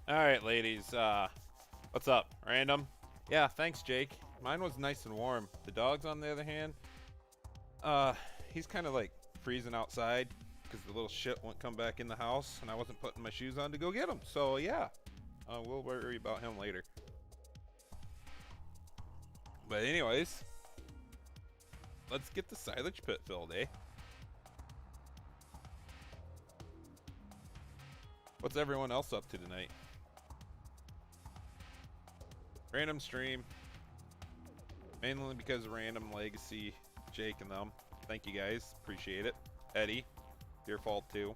Alright, ladies, what's up? Random? Yeah, thanks, Jake. Mine was nice and warm. The dog's, on the other hand, uh, he's kind of like freezing outside because the little shit won't come back in the house, and I wasn't putting my shoes on to go get him. So, yeah, we'll worry about him later. But, anyways, let's get the silage pit filled, eh? What's everyone else up to tonight? Random stream. Mainly because of Random, Legacy, Jake, and them. Thank you guys. Appreciate it. Eddie, your fault too.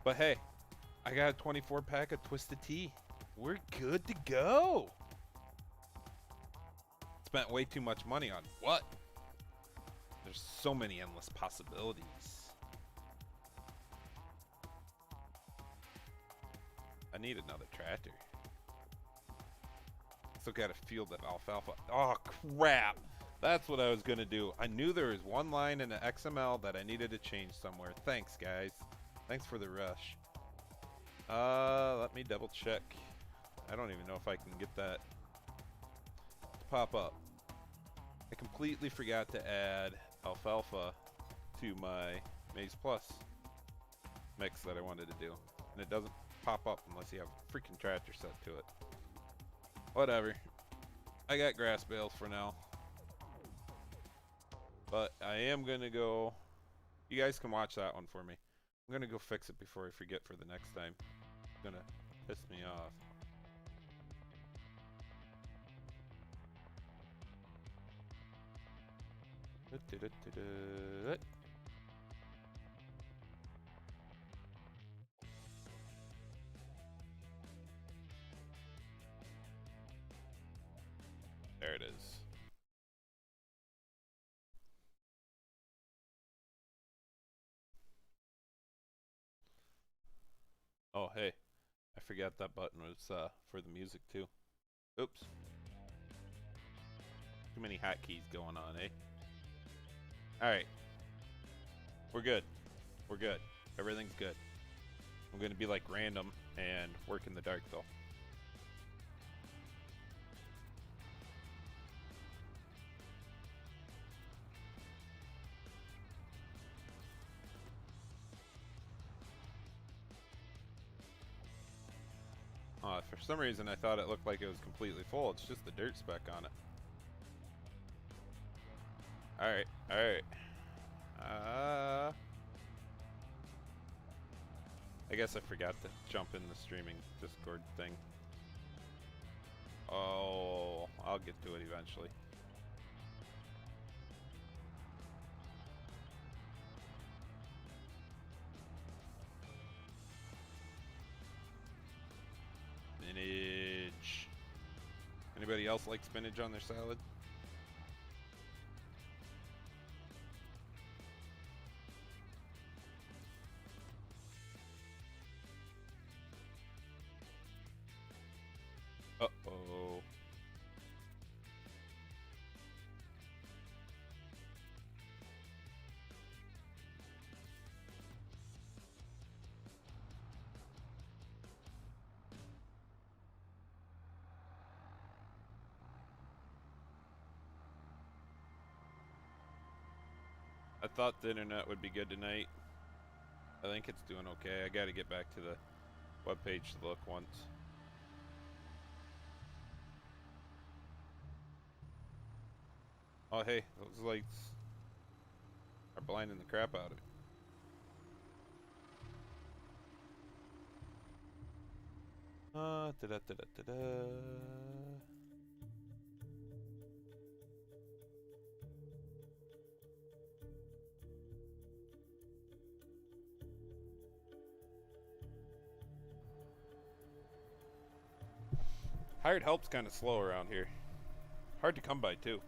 But hey, I got a 24 pack of Twisted Tea. We're good to go. Spent way too much money on what? There's so many endless possibilities. I need another tractor. Still got a field of alfalfa. Oh, crap. That's what I was going to do. I knew there was one line in the XML that I needed to change somewhere. Thanks, guys. Thanks for the rush. Let me double check. I don't even know if I can get that to pop up. I completely forgot to add alfalfa to my Maize Plus mix that I wanted to do. And it doesn't pop up unless you have a freaking tractor set to it. Whatever. I got grass bales for now. But I am going to go... You guys can watch that one for me. I'm going to go fix it before I forget for the next time. It's going to piss me off. There it is. Oh, hey. I forgot that button was for the music, too. Oops. Too many hotkeys going on, eh? Alright. We're good. We're good. Everything's good. I'm going to be like Random and work in the dark, though. For some reason, I thought it looked like it was completely full. It's just the dirt speck on it. Alright, alright. I guess I forgot to jump in the streaming Discord thing. Oh, I'll get to it eventually. Spinach. Anybody else like spinach on their salad? Uh-oh. I thought the internet would be good tonight. I think it's doing okay. I gotta get back to the webpage to look once. Oh, hey, those lights are blinding the crap out of me. Da-da-da-da-da-da. Hired help's kind of slow around here. Hard to come by, too.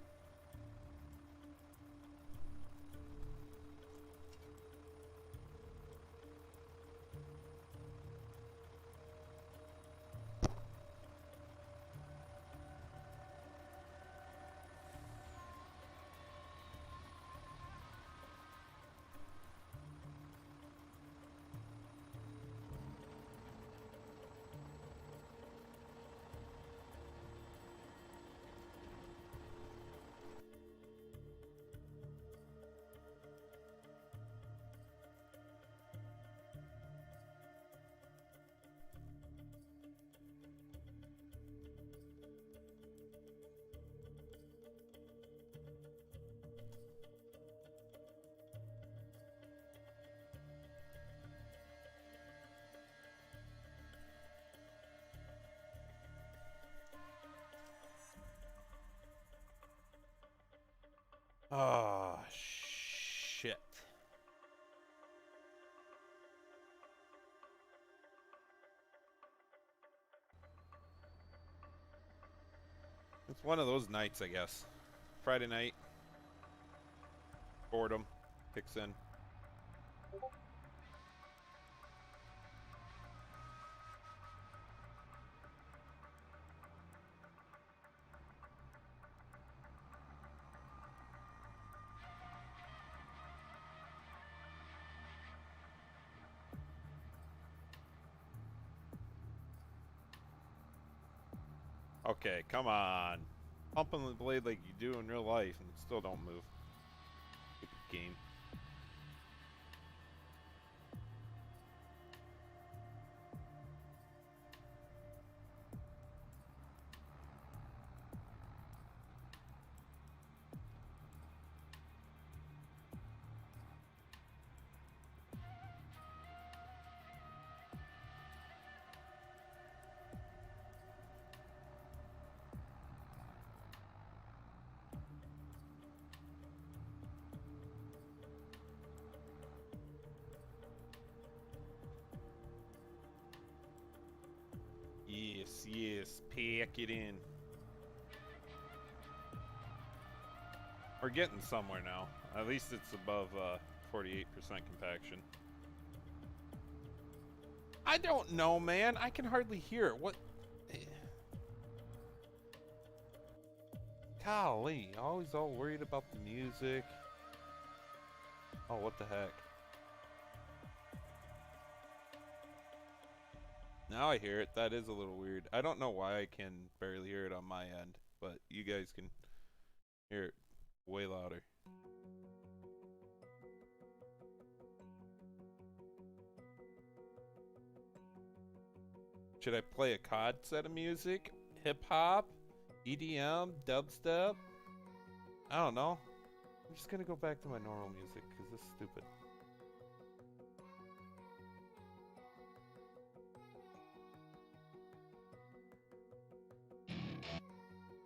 Oh, shit. It's one of those nights, I guess. Friday night, boredom kicks in. Okay, come on. Pumping the blade like you do in real life and still don't move. Stupid game. Yes, yes, pack it in. We're getting somewhere now. At least it's above 48% compaction. I don't know, man. I can hardly hear it. What? Golly, always all worried about the music. Oh, what the heck? Now I hear it. That is a little weird. I don't know why I can barely hear it on my end, but you guys can hear it way louder. Should I play a COD set of music? Hip hop? EDM? Dubstep? I don't know. I'm just gonna go back to my normal music because this is stupid.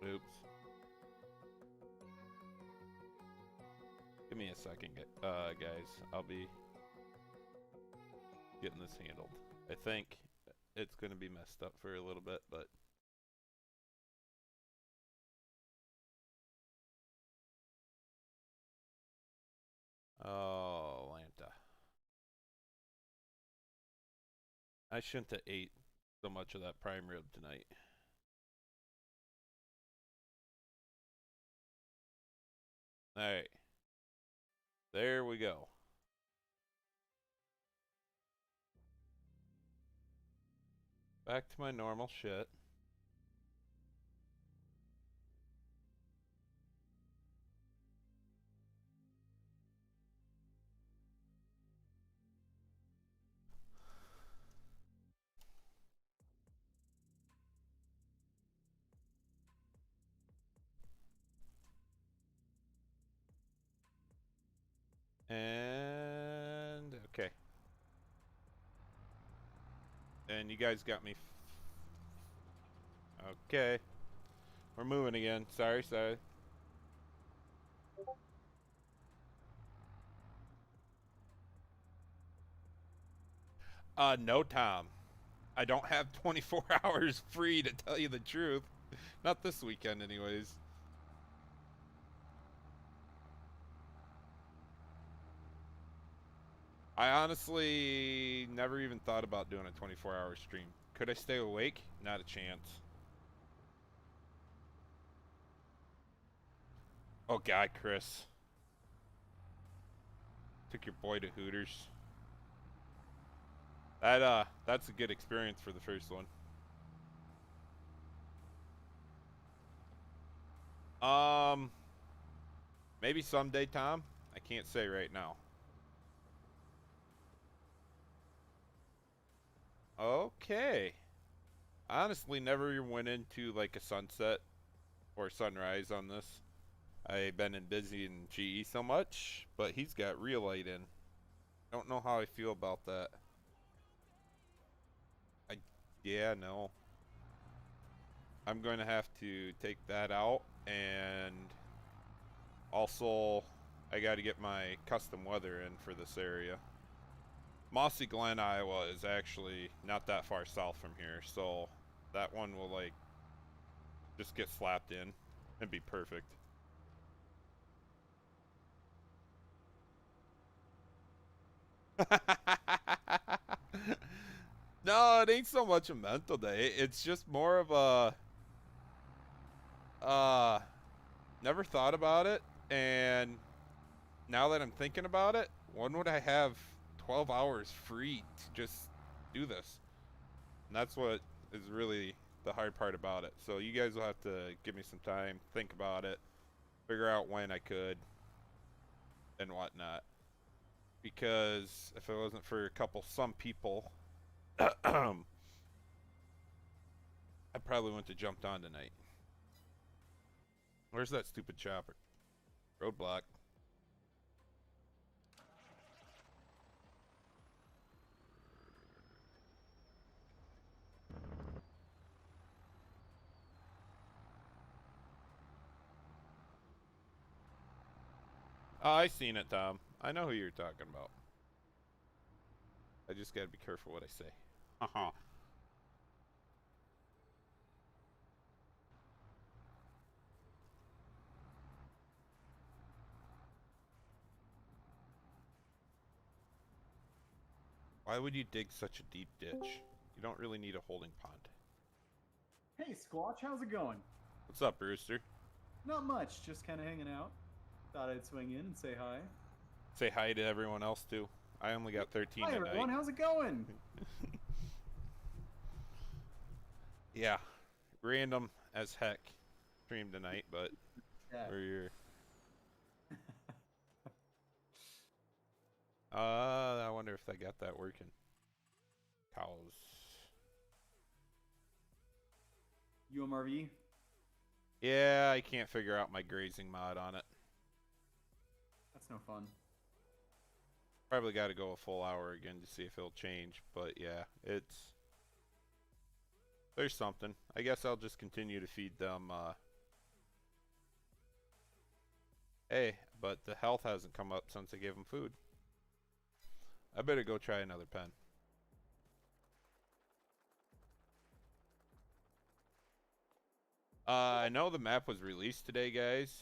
Oops. Give me a second, guys. I'll be getting this handled. I think it's gonna be messed up for a little bit, but oh, Lanta. I shouldn't have ate so much of that prime rib tonight. Alright. There we go. Back to my normal shit. And okay. And you guys got me. Okay. We're moving again. Sorry, sorry. No, Tom. I don't have 24 hours free to tell you the truth. Not this weekend, anyways. I honestly never even thought about doing a 24-hour stream. Could I stay awake? Not a chance. Oh, God, Chris. Took your boy to Hooters. That's a good experience for the first one. Um, Maybe someday, Tom. I can't say right now. Okay. Honestly, never went into like a sunset or sunrise on this. I've been in busy in GE so much, but he's got real light in. Don't know how I feel about that. I, yeah, no. I'm going to have to take that out and Also, I got to get my custom weather in for this area. Mossy Glen, Iowa is actually not that far south from here, so that one will like just get slapped in and be perfect. No, it ain't so much a mental day. It's just more of a never thought about it, and now that I'm thinking about it, when would I have 12 hours free to just do this? And that's what is really the hard part about it. So you guys will have to give me some time, think about it, figure out when I could and whatnot. Because if it wasn't for some people, I probably wouldn't have jumped on tonight. Where's that stupid chopper? Roadblock. Oh, I seen it, Tom. I know who you're talking about. I just gotta be careful what I say. Haha. Why would you dig such a deep ditch? You don't really need a holding pond. Hey, Squatch, how's it going? What's up, Rooster? Not much, just kind of hanging out. Thought I'd swing in and say hi. Say hi to everyone else, too. I only got 13 Hi, tonight. everyone, how's it going? Yeah, random as heck stream tonight, but Yeah. we're here. I wonder if I got that working. Cows. UMRV? Yeah, I can't figure out my grazing mod on it. That's no fun. Probably got to go a full hour again to see if it'll change, but yeah, there's something. I guess I'll just continue to feed them, hey, but the health hasn't come up since I gave them food. I better go try another pen. I know the map was released today, guys.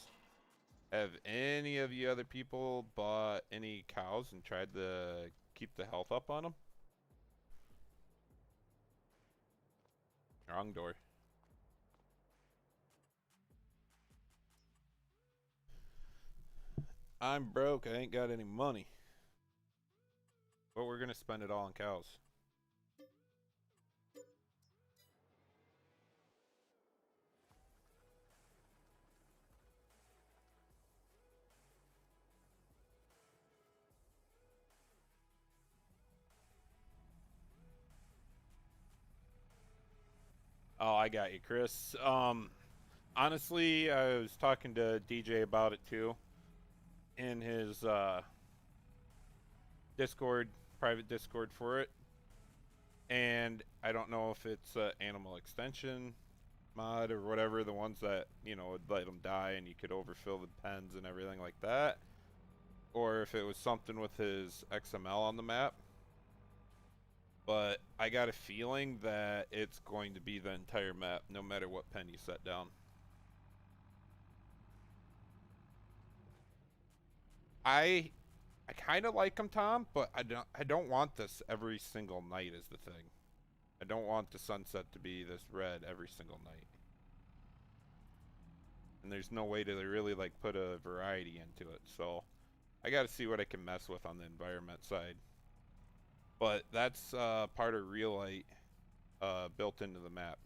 Have any of you other people bought any cows and tried to keep the health up on them? Wrong door. I'm broke. I ain't got any money. But we're gonna spend it all on cows. Oh, I got you, Chris. Honestly, I was talking to DJ about it too in his Discord, private Discord for it. And I don't know if it's animal extension mod or whatever, the ones that, you know, would let them die and you could overfill the pens and everything like that. Or if it was something with his XML on the map. But I got a feeling that it's going to be the entire map, no matter what pen you set down. I kind of like them, Tom, but I don't want this every single night is the thing. I don't want the sunset to be this red every single night. And there's no way to really like put a variety into it. So I got to see what I can mess with on the environment side. But that's part of Relight built into the map.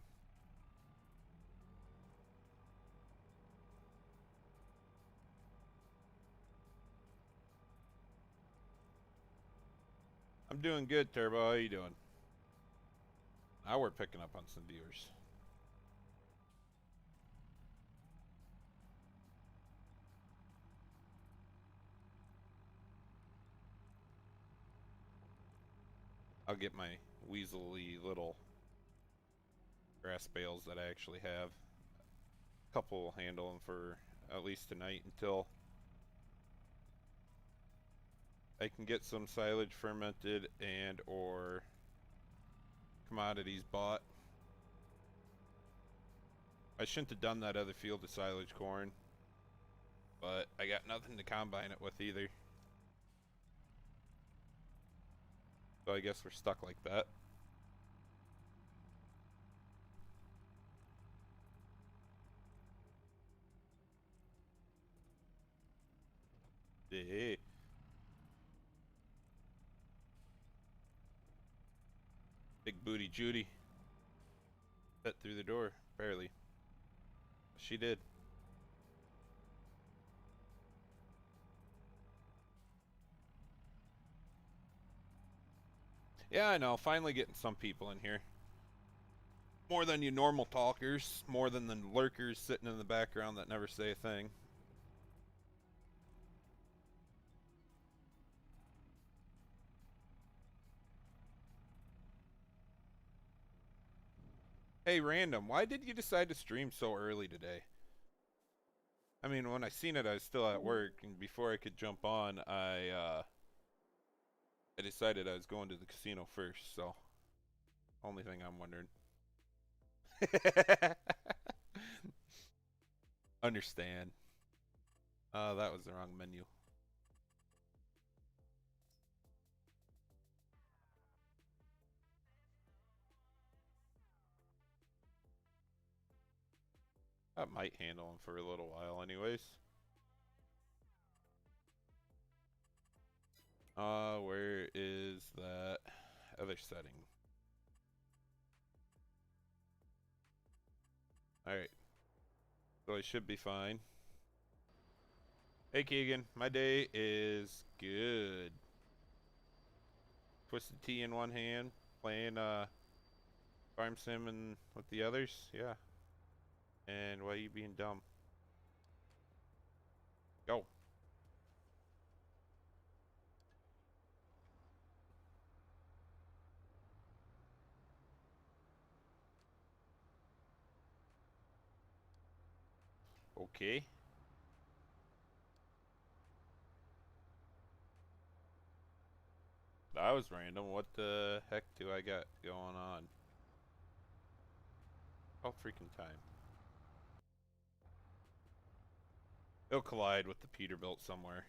I'm doing good, Turbo. How you doing? Now we're picking up on some viewers. I'll get my weaselly little grass bales that I actually have. A couple will handle them for at least tonight until I can get some silage fermented and or commodities bought. I shouldn't have done that other field of silage corn, but I got nothing to combine it with either. So I guess we're stuck like that. Hey. Big booty Judy. Fit through the door, barely. She did. Yeah, I know. Finally getting some people in here. More than you normal talkers. More than the lurkers sitting in the background that never say a thing. Hey, Random, why did you decide to stream so early today? I mean, when I seen it, I was still at work, and before I could jump on, I decided I was going to the casino first, so... Only thing I'm wondering. Understand. That was the wrong menu. That might handle him for a little while anyways. Where is that other setting? Alright. So I should be fine. Hey Keegan, my day is good. Twisted Tea in one hand, playing Farm Sim and with the others, yeah. And why are you being dumb? Go. Okay. That was random. What the heck do I got going on? Oh, freaking time. It'll collide with the Peterbilt somewhere.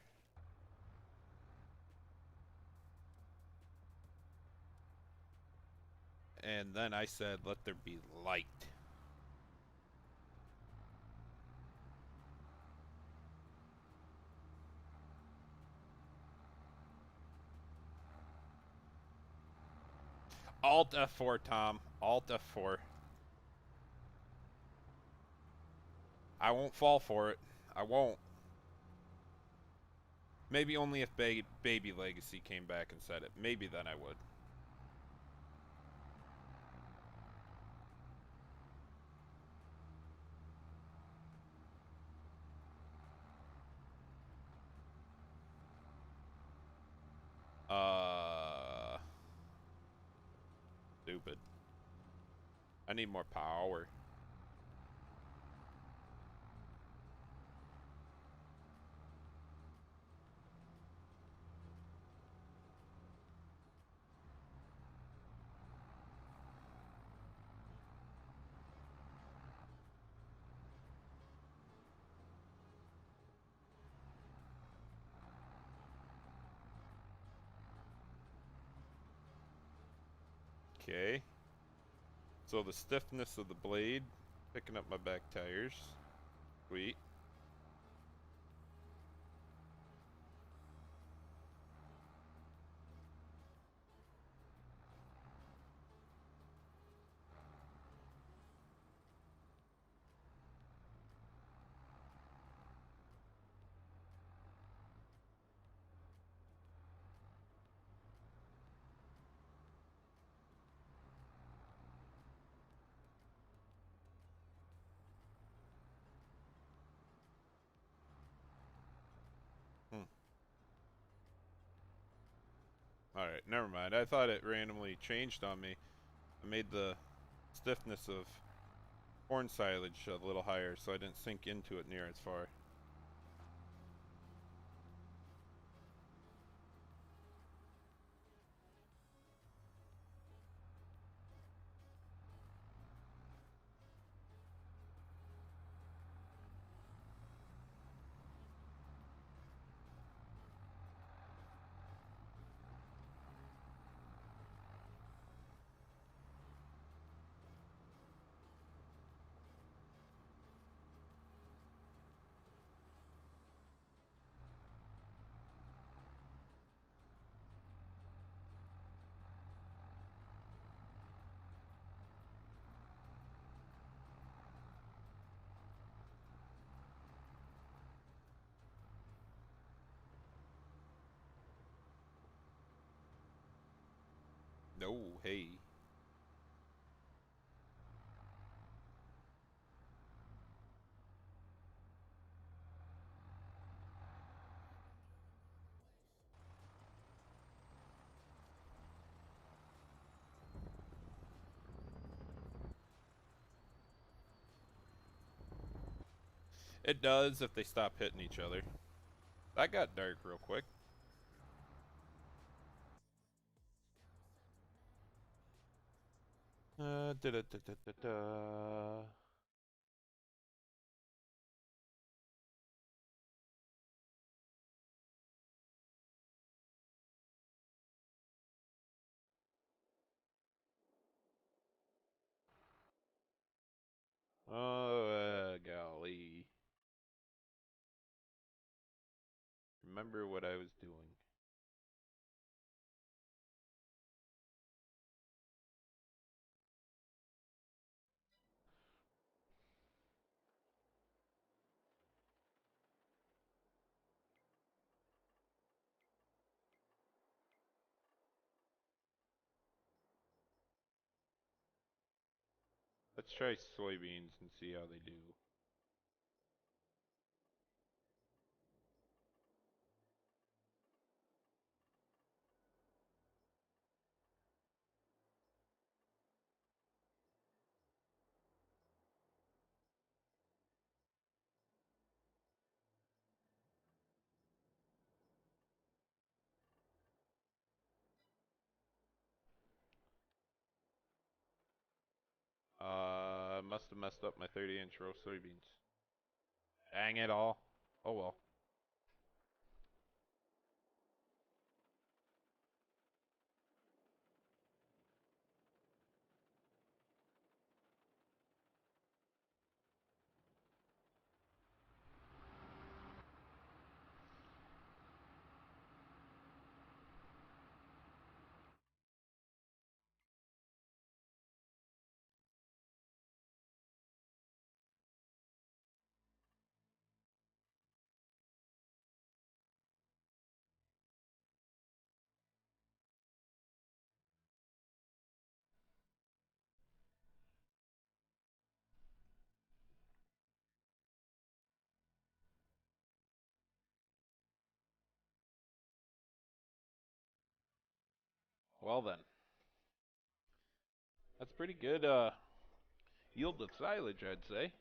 And then I said, let there be light. Alt F4, Tom. Alt F4. I won't fall for it. I won't. Maybe only if Baby Legacy came back and said it. Maybe then I would. Stupid. I need more power. Okay. So the stiffness of the blade, picking up my back tires. Sweet. Alright, never mind. I thought it randomly changed on me. I made the stiffness of corn silage a little higher so I didn't sink into it near as far. No, hey. It does if they stop hitting each other. That got dark real quick. Da da da da da da. Oh, golly. Remember what I was doing. Let's try soybeans and see how they do. Must have messed up my 30-inch row soybeans. Dang it all. Oh well. Well then. That's pretty good yield of silage, I'd say.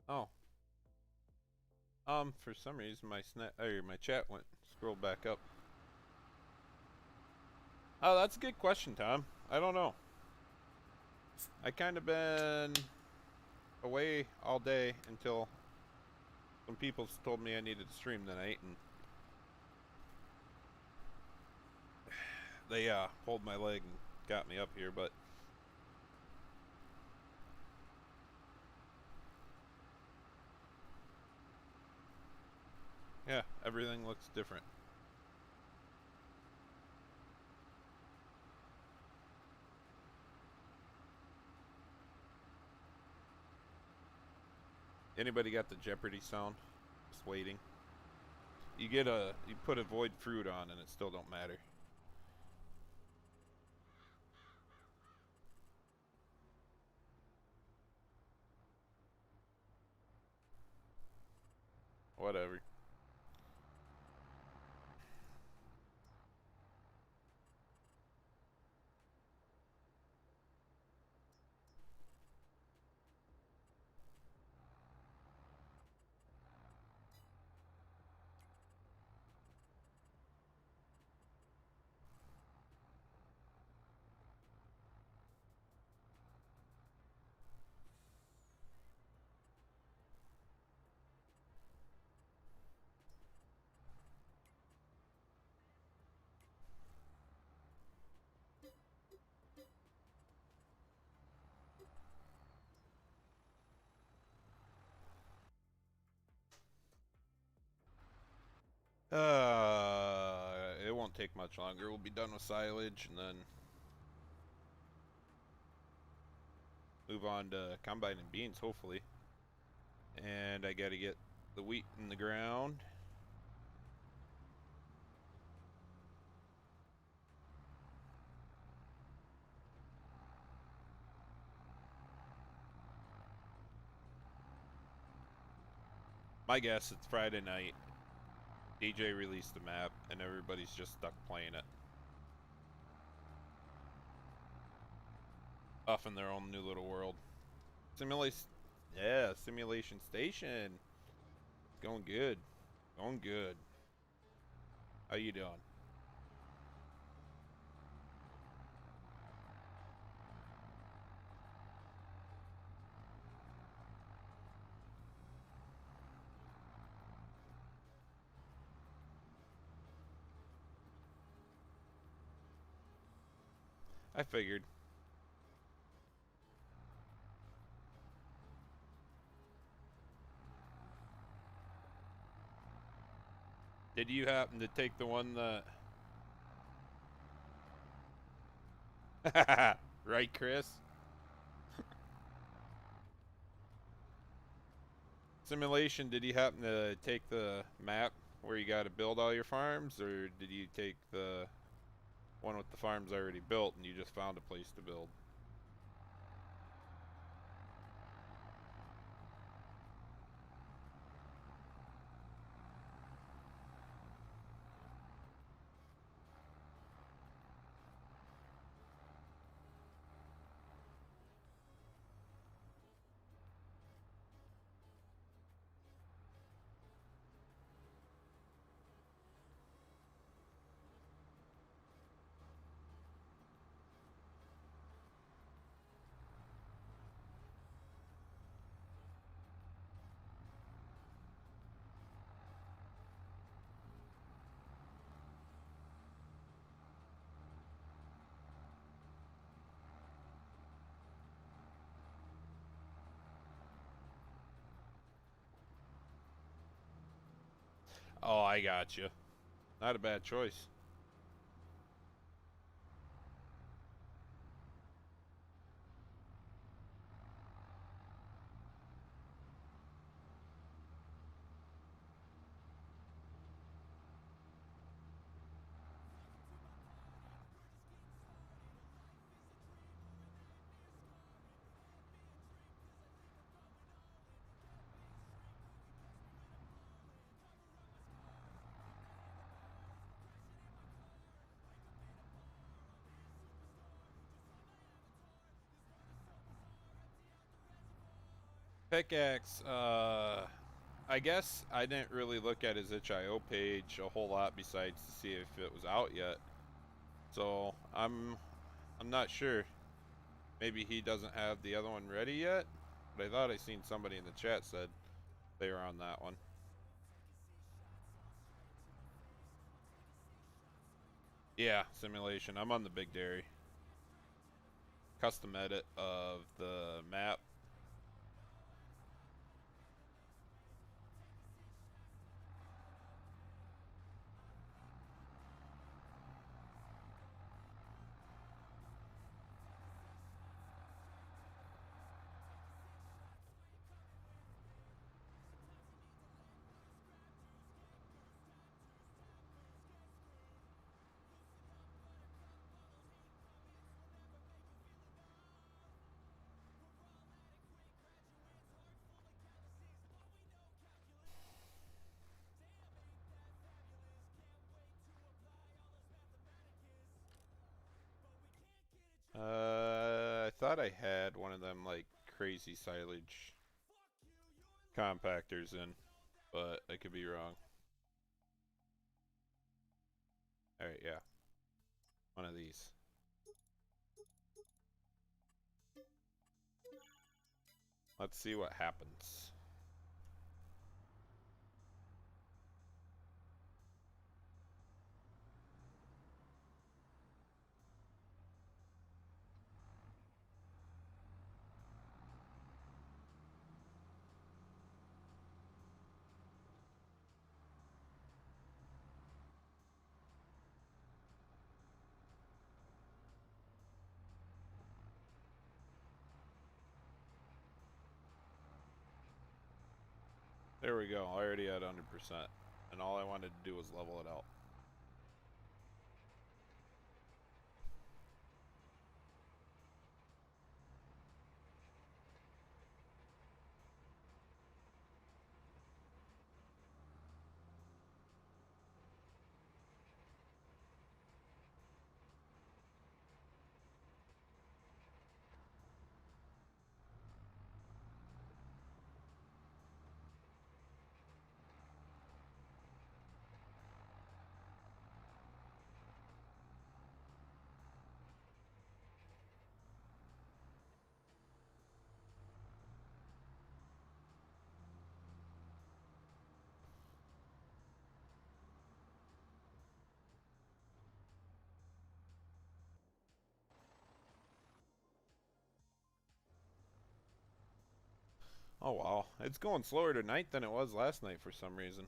Oh. For some reason my chat went scrolled back up. Oh, that's a good question, Tom. I don't know. I kind of been away all day until some people told me I needed to stream tonight, and they pulled my leg and got me up here, but yeah, everything looks different. Anybody got the Jeopardy sound? Just waiting. You put a void fruit on and it still don't matter. Whatever. It won't take much longer. We'll be done with silage and then move on to combining beans, hopefully. And I gotta get the wheat in the ground. My guess, it's Friday night. DJ released the map, and everybody's just stuck playing it. Off in their own new little world. Simulation Station. Going good. Going good. How you doing? I figured. Did you happen to take the one that... Right, Chris? Simulation, did you happen to take the map where you gotta build all your farms, or did you take the one with the farms already built and you just found a place to build? Oh, I got you. Not a bad choice. Pickaxe, I guess I didn't really look at his itch.io page a whole lot besides to see if it was out yet. So I'm not sure. Maybe he doesn't have the other one ready yet, but I thought I seen somebody in the chat said they were on that one. Yeah, simulation. I'm on the Big Dairy. Custom edit of the map. I thought I had one of them like crazy silage compactors in, but I could be wrong. Alright, yeah. One of these. Let's see what happens. There we go. Already at 100%. And all I wanted to do was level it out. Oh wow, it's going slower tonight than it was last night for some reason.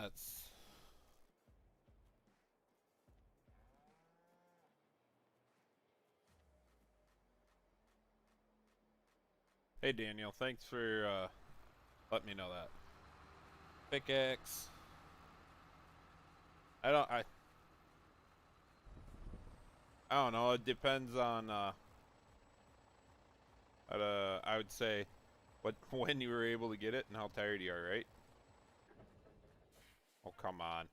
That's... Hey Daniel, thanks for letting me know that. Pickaxe. I don't know, it depends on I would say what when you were able to get it and how tired you are, right? Oh, come on.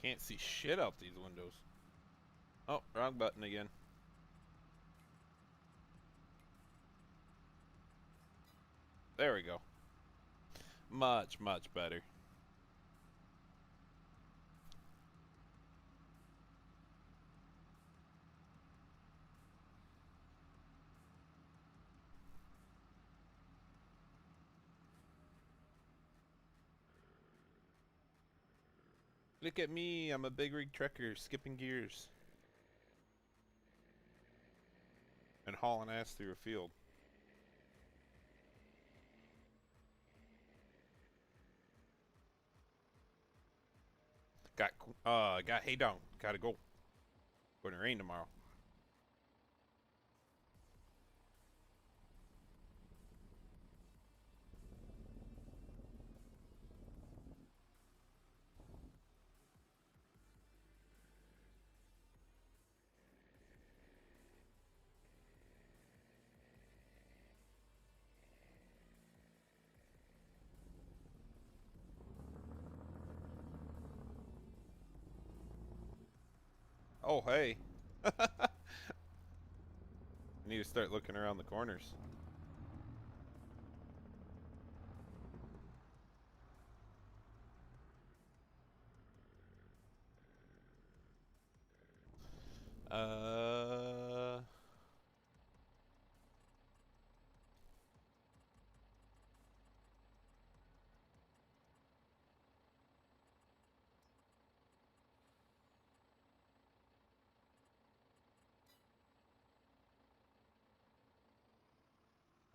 Can't see shit out these windows. Oh, wrong button again. There we go. Much, much better. Look at me, I'm a big rig trekker skipping gears. And hauling ass through a field. Got hay down. Gotta go. Gonna rain tomorrow. Oh, hey. I need to start looking around the corners. Uh...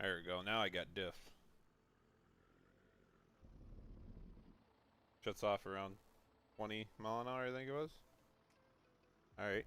There we go. Now I got diff. Shuts off around 20 mile an hour, I think it was. Alright.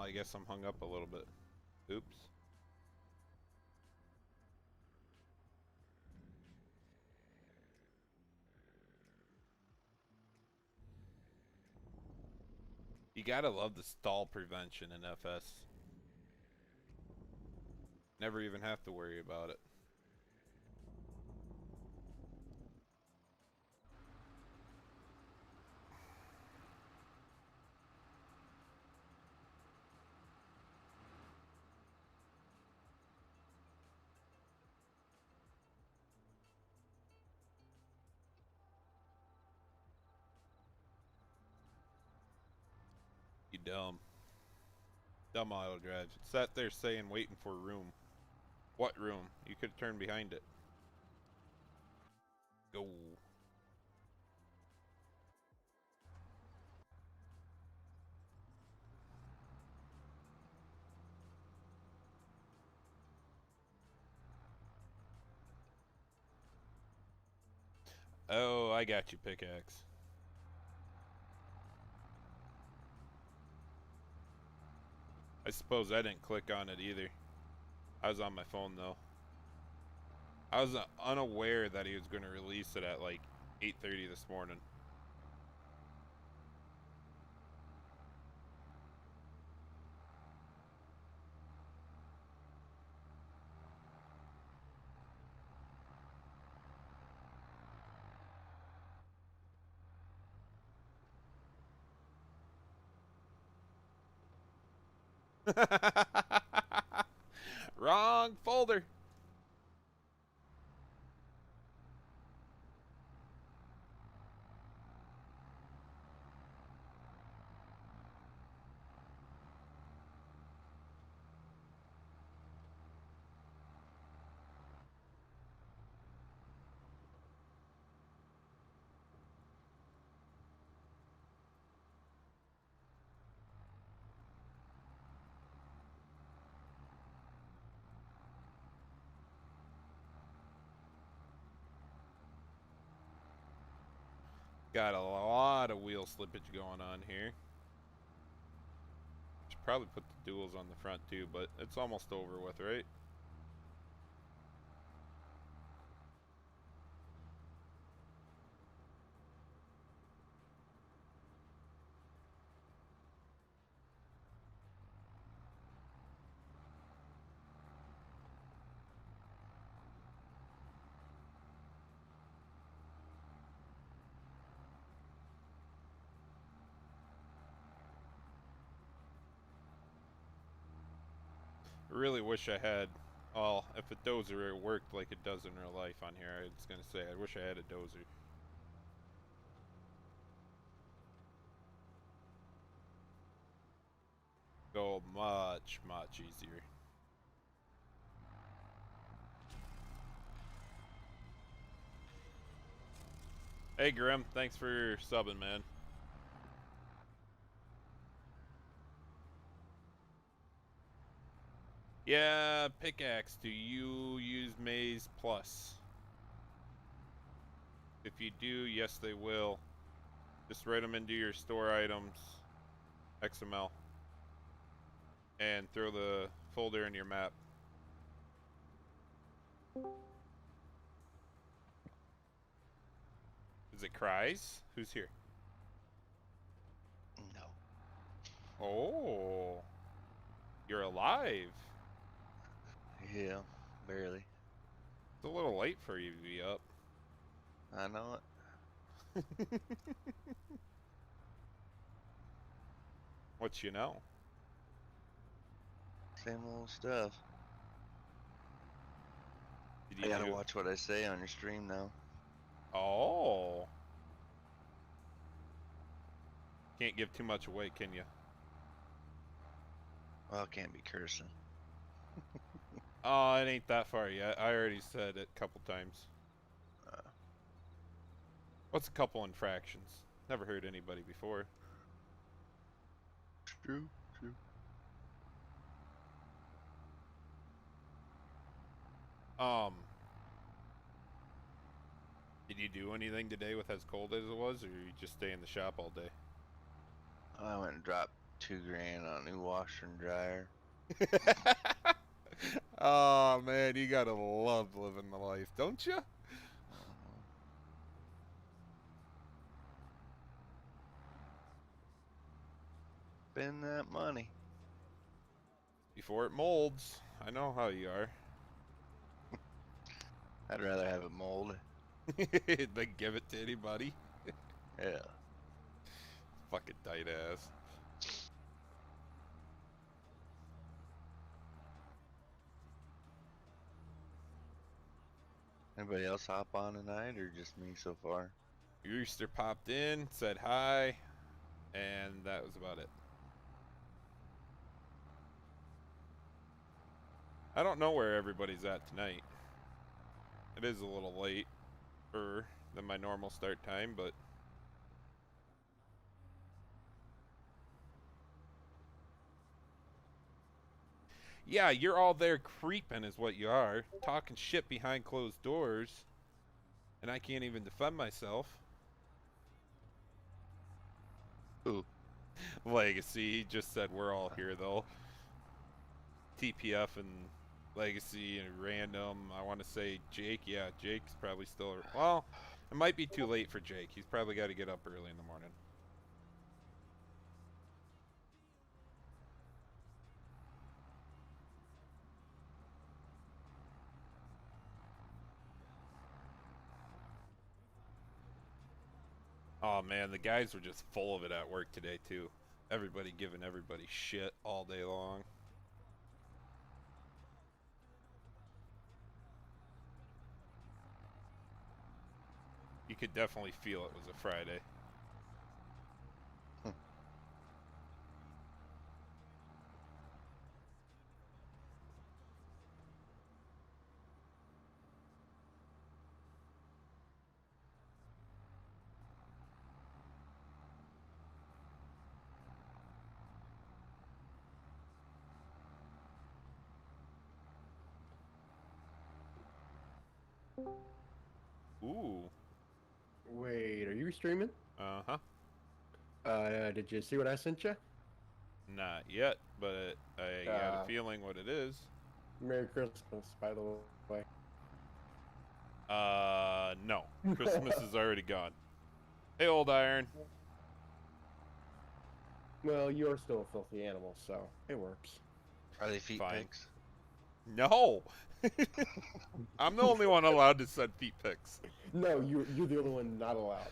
I guess I'm hung up a little bit. Oops. You gotta love the stall prevention in FS. Never even have to worry about it. You dumb. Dumb auto drive. It sat there saying waiting for room. What room? You could have turned behind it. Go. Oh, I got you, pickaxe. I suppose I didn't click on it either. I was on my phone though. I was unaware that he was going to release it at like 8:30 this morning. Wrong folder. Got a lot of wheel slippage going on here. Should probably put the duals on the front too, but it's almost over with, right? Really wish I had, well, if a dozer worked like it does in real life on here, I was gonna say, I wish I had a dozer. Go much, much easier. Hey Grim, thanks for subbing, man. Yeah, pickaxe, do you use Maze Plus? If you do, yes they will. Just write them into your store items, XML, and throw the folder in your map. Is it Cries? Who's here? No. Oh, you're alive. Yeah, barely. It's a little late for you to be up. I know it. What you know? Same old stuff. Did I you gotta do? watch what I say on your stream now. Oh. Can't give too much away, can you? Well, I can't be cursing. Oh, it ain't that far yet. I already said it a couple times. What's a couple infractions? Never heard anybody before. True. Did you do anything today with as cold as it was, or you just stay in the shop all day? I went and dropped 2 grand on a new washer and dryer. Oh man, you gotta love living the life, don't you? Spend that money. Before it molds. I know how you are. I'd rather have it mold. Than give it to anybody. Yeah. Fucking tight ass. Anybody else hop on tonight, or just me so far? Rooster popped in, said hi, and that was about it. I don't know where everybody's at tonight. It is a little later than my normal start time, but yeah, you're all there creeping is what you are. Talking shit behind closed doors. And I can't even defend myself. Ooh. Legacy, he just said we're all here though. TPF and Legacy and Random. I want to say Jake. Yeah, Jake's probably still. Well, it might be too late for Jake. He's probably got to get up early in the morning. Oh man, the guys were just full of it at work today too. Everybody giving everybody shit all day long. You could definitely feel it was a Friday. Ooh. Wait, are you streaming? Uh-huh. Did you see what I sent you? Not yet, but I got a feeling what it is. Merry Christmas, by the way. No. Christmas is already gone. Hey, Old Iron. Well, you're still a filthy animal, so it works. Are they feet Fine. pics? No! I'm the only one allowed to send feet pics. No, you're the only one not allowed.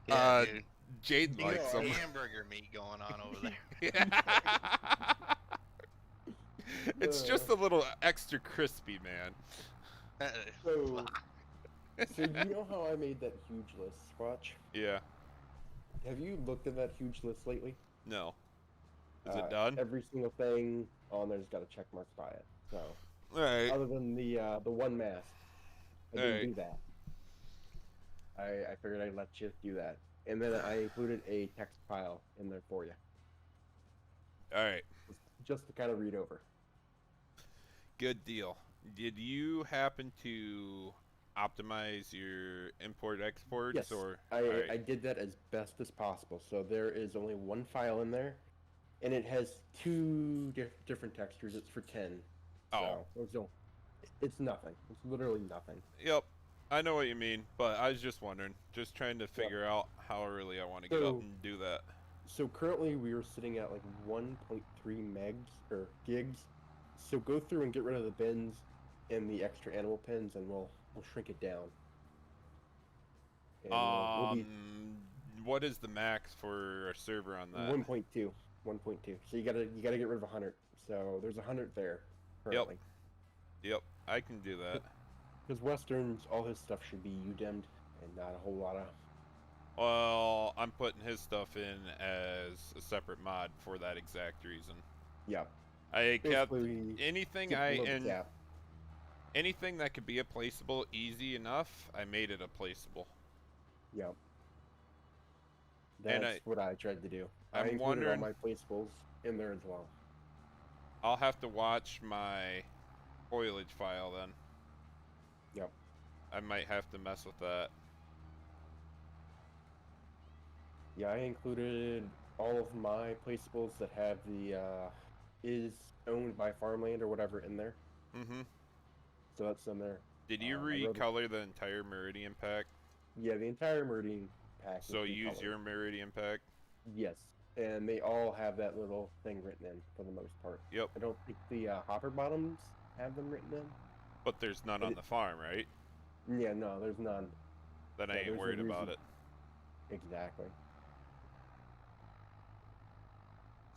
Yeah, dude. Jade You likes got them. hamburger meat going on over there. It's just a little extra crispy, man. So, so you know how I made that huge list, Watch? Yeah. Have you looked at that huge list lately? No. Is it done? Every single thing on there's got a check mark by it. So, Alright. other than the one mask, I didn't Alright. do that. I figured I'd let you do that, and then I included a text file in there for you, Alright. just to kind of read over. Good deal. Did you happen to optimize your import exports Yes, or I did that as best as possible. So there is only one file in there, and it has two different textures. It's for 10. Oh. So it's nothing. It's literally nothing. Yep. I know what you mean, but I was just wondering. Just trying to figure out how early I want to get up So- and do that. So currently we are sitting at like 1.3 megs or gigs. So go through and get rid of the bins and the extra animal pins, and we'll shrink it down. And we'll be What is the max for a server on that? 1.2. 1.2. So you gotta get rid of 100. So there's 100 there currently. Yep, I can do that. Because Westerns, all his stuff should be UDEM'd and not a whole lot of. Well, I'm putting his stuff in as a separate mod for that exact reason. Yeah. I kept Basically, anything just below the and cap. anything that could be a placeable easy enough, I made it a placeable. Yeah. And That's what I tried to do. I'm I included wondering- all my placeables in there as well. I'll have to watch my foliage file then. Yep. I might have to mess with that. Yeah, I included all of my placeables that have the is owned by farmland or whatever in there. Mm-hmm. So that's in there. Did you I wrote it. recolor the entire Meridian pack? Yeah, the entire Meridian pack. So is use recolored. your Meridian pack? Yes, and they all have that little thing written in for the most part. Yep. I don't think the hopper bottoms have them written in. But there's none But on the farm, right? Yeah, no, there's none. Then I Yeah, ain't there's a worried about reason. it. Exactly.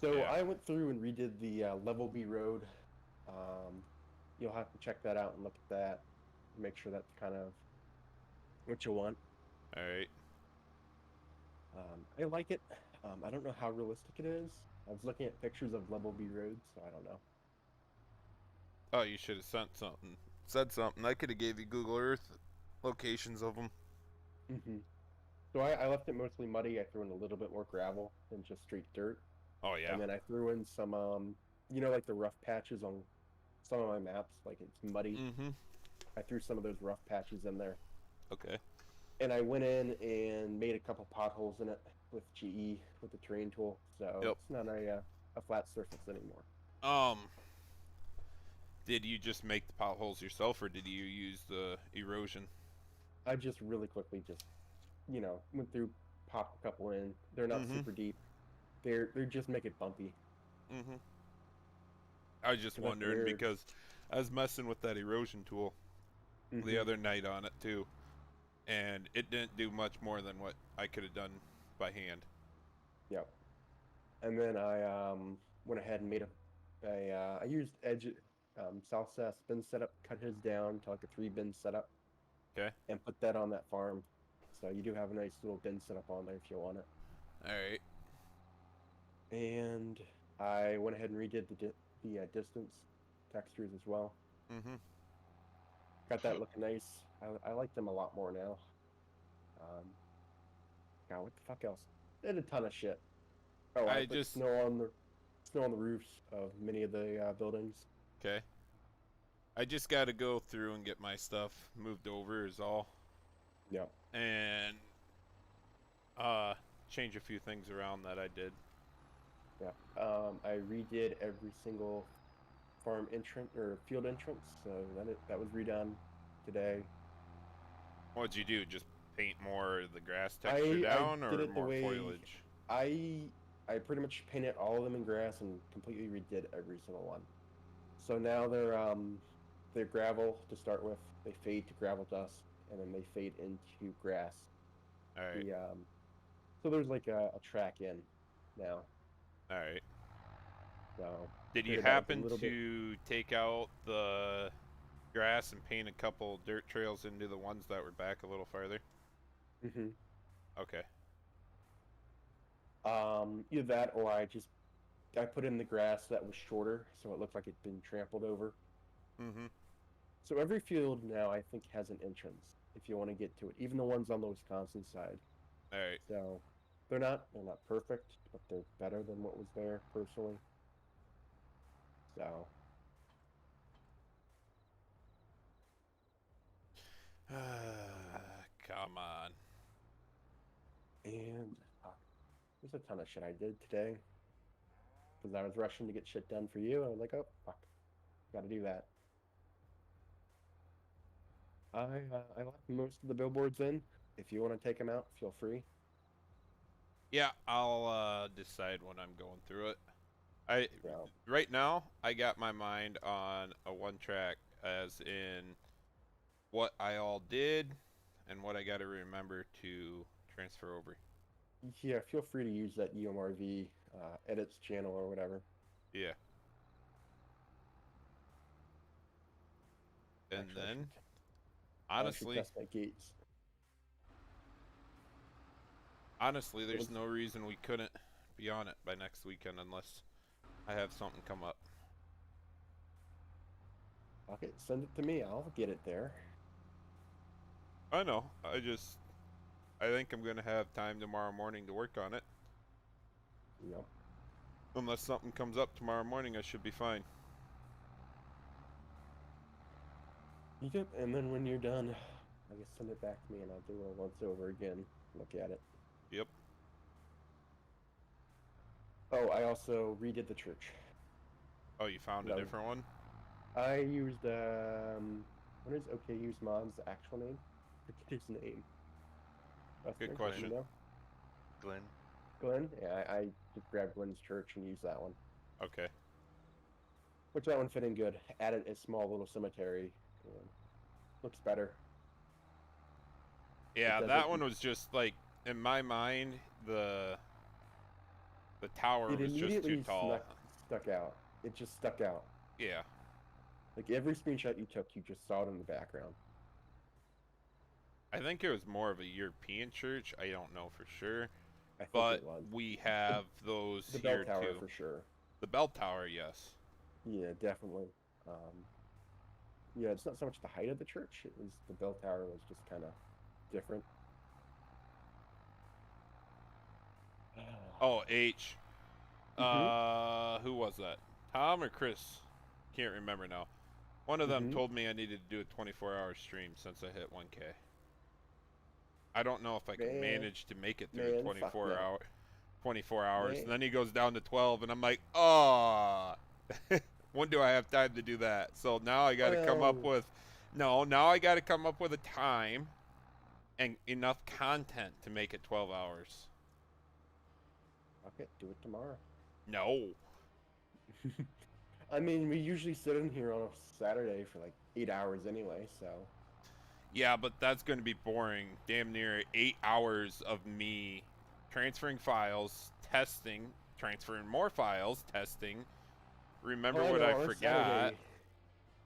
So Yeah. I went through and redid the Level B road. You'll have to check that out and look at that. Make sure that's kind of what you want. Alright. I like it. I don't know how realistic it is. I was looking at pictures of Level B roads, so I don't know. Oh, you should have said something. I could have gave you Google Earth locations of them. So I left it mostly muddy. I threw in a little bit more gravel than just straight dirt. Oh yeah. And then I threw in some, like the rough patches on some of my maps, like it's muddy. Mm-hmm. I threw some of those rough patches in there. Okay. And I went in and made a couple potholes in it with GE, with the terrain tool. So Yep. it's not a flat surface anymore. Did you just make the potholes yourself, or did you use the erosion? I just really quickly went through, popped a couple in. They're not Mhm. super deep. They just make it bumpy. Mm-hmm. I was just So that's wondering weird. because I was messing with that erosion tool the Mhm. other night on it too, and it didn't do much more than what I could have done by hand. Yep. And then I went ahead and made I used Edge South Sass bin setup, cut his down to like a 3 bin setup, Okay. and put that on that farm. So you do have a nice little bin setup on there if you want it. All right. And I went ahead and redid the distance textures as well. Mm-hmm. Got that looking nice. I like them a lot more now. God, what the fuck else? Did a ton of shit. Oh, I I put just- snow on the roofs of many of the buildings. Okay. I just got to go through and get my stuff moved over is all, Yeah. and change a few things around that I did. Yeah. I redid every single farm entrance or field entrance, so that was redone today. What'd you do? Just paint more of the grass texture down, did or it the more way- foliage? I pretty much painted all of them in grass and completely redid every single one. So now they're gravel to start with. They fade to gravel dust, and then they fade into grass. All right. So there's like a track in now. All right. So Did you figured that was a happen little bit- to take out the grass and paint a couple dirt trails into the ones that were back a little farther? Mhm. Okay. Either that or I put in the grass that was shorter, so it looked like it'd been trampled over. Mm-hmm. So every field now I think has an entrance if you want to get to it, even the ones on the Wisconsin side. All right. So they're not perfect, but they're better than what was there personally. So Come on. and there's a ton of shit I did today because I was rushing to get shit done for you. I was like, oh fuck, got to do that. I left most of the billboards in. If you want to take them out, feel free. Yeah, I'll decide when I'm going through it. So, Right now I got my mind on a one track, as in what I all did and what I got to remember to transfer over. yeah, feel free to use that UMRV edits channel or whatever. Yeah. And Actually, then, I should honestly, test my gates. there's no reason we couldn't be on it by next weekend unless I have something come up. Okay, send it to me. I'll get it there. I know. I think I'm gonna have time tomorrow morning to work on it. Yep. Unless something comes up tomorrow morning, I should be fine. Yep, and then when you're done, I guess send it back to me and I'll do a once over again. Look at it. Yep. Oh, I also redid the church. Oh, you found a No. different one? I used what is OKU's mod's actual name? I forget his name. Good Western, question. you know? Glenn. Glenn? Yeah, I just grabbed Glenn's church and used that one. Okay. Which that one fit in good. Added a small little cemetery. And looks better. Yeah, doesn't that one keep- was just like, in my mind, the tower It was just too immediately tall. stuck out. It just stuck out. Yeah. Like every screenshot you took, you just saw it in the background. I think it was more of a European church. I don't know for sure. I think But it was. we have those The bell here tower too. for sure. The bell tower, yes. Yeah, definitely. Yeah, it's not so much the height of the church. It was the bell tower was just kind of different. Oh, H. Mhm. Who was that? Tom or Chris? Can't remember now. One of them Mhm. told me I needed to do a 24-hour stream since I hit 1K. I don't know if I can Man. manage to make it through Man, 24 fuck no. 24 hours. Man. And then he goes down to 12 and I'm like, "Oh, when do I have time to do that?" So now I got to come up Well- with now I got to come up with a time and enough content to make it 12 hours. Okay, do it tomorrow. No. I mean, we usually sit in here on a Saturday for like 8 hours anyway, so. Yeah, but that's going to be boring. Damn near 8 hours of me transferring files, testing, transferring more files, testing. Remember Oh, what no, I our forgot.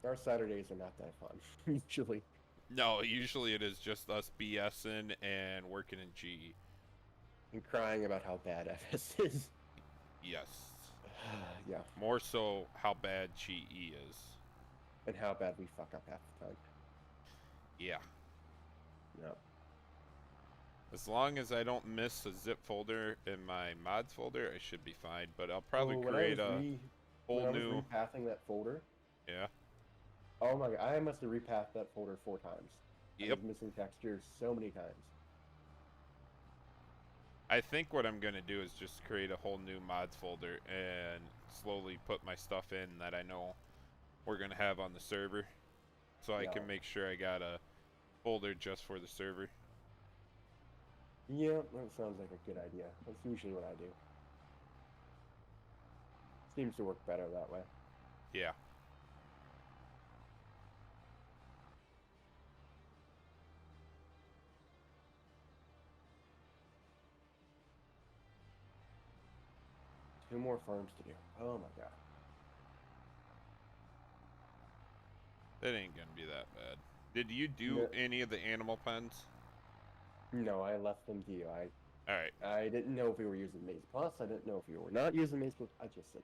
Our Saturdays are not that fun, usually. No, usually it is just us BSing and working in G. And crying about how bad FS is. Yes. Yeah, More so how bad GE is. and how bad we fuck up half the time. Yeah. Yeah. As long as I don't miss a zip folder in my mods folder, I should be fine. But I'll probably Well, create a when whole I was new. repathing that folder, Yeah. oh my god, I must have repathed that folder 4 times. I Yep. was missing textures so many times. I think what I'm gonna do is just create a whole new mods folder and slowly put my stuff in that I know we're gonna have on the server, so I can Yeah. make sure I got a folder just for the server. Yeah, that sounds like a good idea. That's usually what I do. Seems to work better that way. Yeah. Two more farms to do. Oh my god. That ain't gonna be that bad. Did you do No. any of the animal pens? No, I left them to you. Alright. I didn't know if we were using Maze Plus. I didn't know if we were not using Maze Plus. I just said,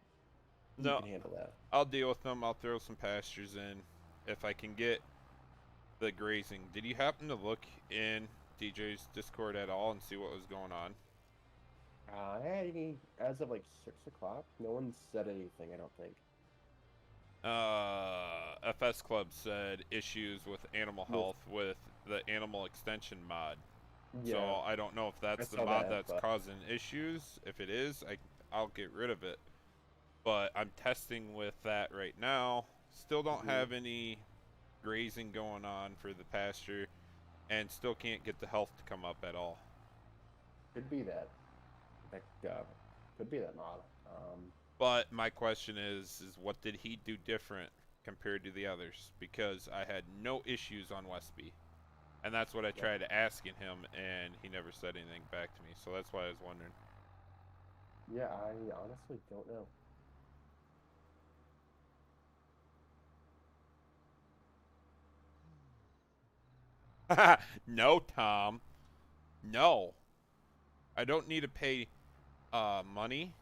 you No, can handle that. I'll deal with them. I'll throw some pastures in if I can get the grazing. Did you happen to look in DJ's Discord at all and see what was going on? As of like 6 o'clock, no one said anything, I don't think. FS Club said issues with animal health with the animal extension mod. Yeah. So I don't know if that's the saw mod that, that's but- causing issues. If it is, I'll get rid of it. But I'm testing with that right now. Still don't Mhm. have any grazing going on for the pasture, and still can't get the health to come up at all. Could be that. Could be that mod. But my question is what did he do different compared to the others? Because I had no issues on Westby. And that's what I tried asking him, and he never said anything back to me. So that's why I was wondering. Yeah, I honestly don't know. No, Tom. No. I don't need to pay money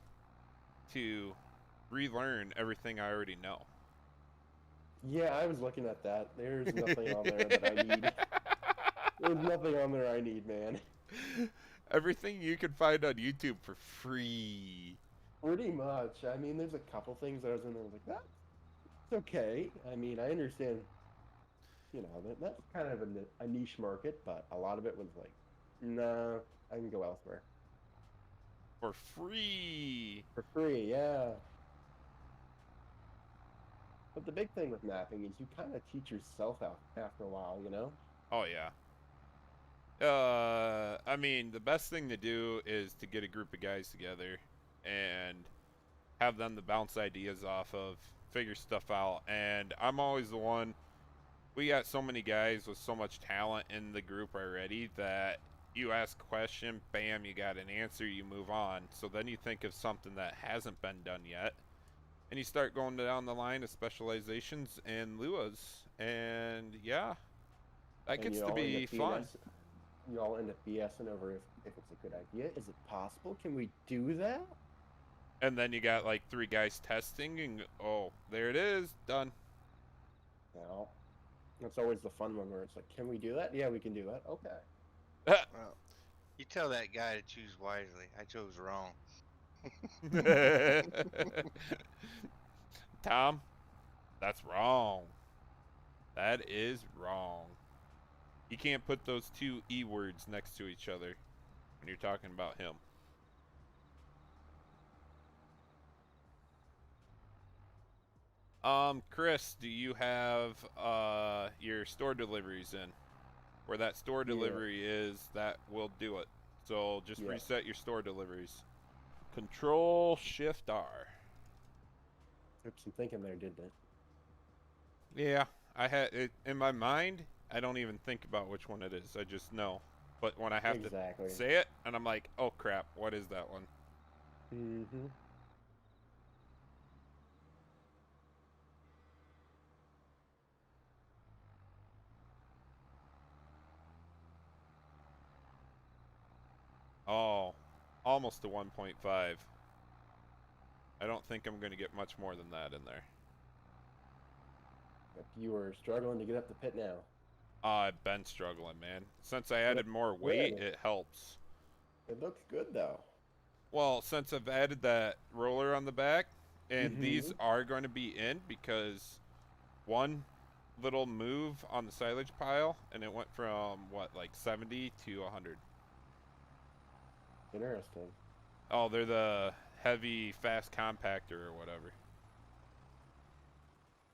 to relearn everything I already know. Yeah, I was looking at that. There's nothing on there that I need. There's nothing on there I need, man. Everything you can find on YouTube for free. Pretty much. I mean, there's a couple things that I was in there like, that's okay. I mean, I understand, you know, that's kind of a niche market, but a lot of it was like, nah, I can go elsewhere. For free. For free, yeah. But the big thing with mapping is you kind of teach yourself out after a while, you know? Oh yeah. I mean, the best thing to do is to get a group of guys together and have them to bounce ideas off of, figure stuff out. And I'm always the one. We got so many guys with so much talent in the group already that you ask a question, bam, you got an answer, you move on. So then you think of something that hasn't been done yet, and you start going down the line of specializations and luas. And yeah, that And gets you to all end be up fun. you all end up BSing over if it's a good idea. Is it possible? Can we do that? And then you got like 3 guys testing, and oh, there it is, done. Well, that's always the fun one where it's like, can we do that? Yeah, we can do that. Okay. Well, you tell that guy to choose wisely. I chose wrong. Tom, that's wrong. That is wrong. You can't put those 2 E words next to each other when you're talking about him. Chris, do you have your store deliveries in? Where that store Yeah. delivery is, that will do it. So just Yeah. reset your store deliveries. Control Shift R. Took some thinking there, didn't it? Yeah, I had it in my mind. I don't even think about which one it is. I just know. But when I have Exactly. to say it, and I'm like, oh crap, what is that one? Mm-hmm. Oh, almost to 1.5. I don't think I'm going to get much more than that in there. If you were struggling to get up the pit now. I've been struggling, man. Since I added more weight, good. it helps. It looks good though. Well, since I've added that roller on the back, and these Mhm. are going to be in because one little move on the silage pile, and it went from, what, like 70 to 100. Interesting. Oh, they're the heavy, fast compactor or whatever.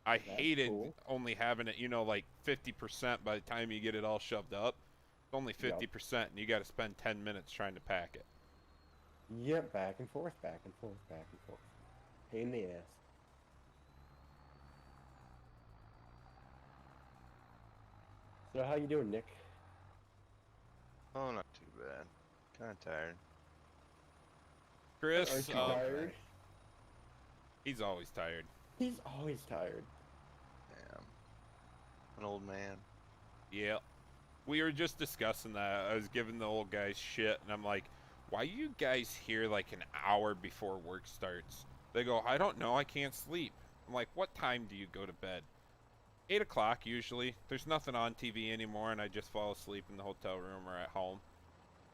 I That's hated cool. only having it, like 50% by the time you get it all shoved up. It's only 50%, and you got to spend 10 minutes trying to pack it. Yep, back and forth, back and forth, back and forth. Pain in the ass. So how you doing, Nick? Oh, not too bad. Kind of tired. Chris, Aren't you Oh, tired? he's always tired. He's always tired. Damn. An old man. Yeah. We were just discussing that. I was giving the old guys shit, and I'm like, why are you guys here like an hour before work starts? They go, I don't know, I can't sleep. I'm like, what time do you go to bed? 8 o'clock usually. There's nothing on TV anymore, and I just fall asleep in the hotel room or at home.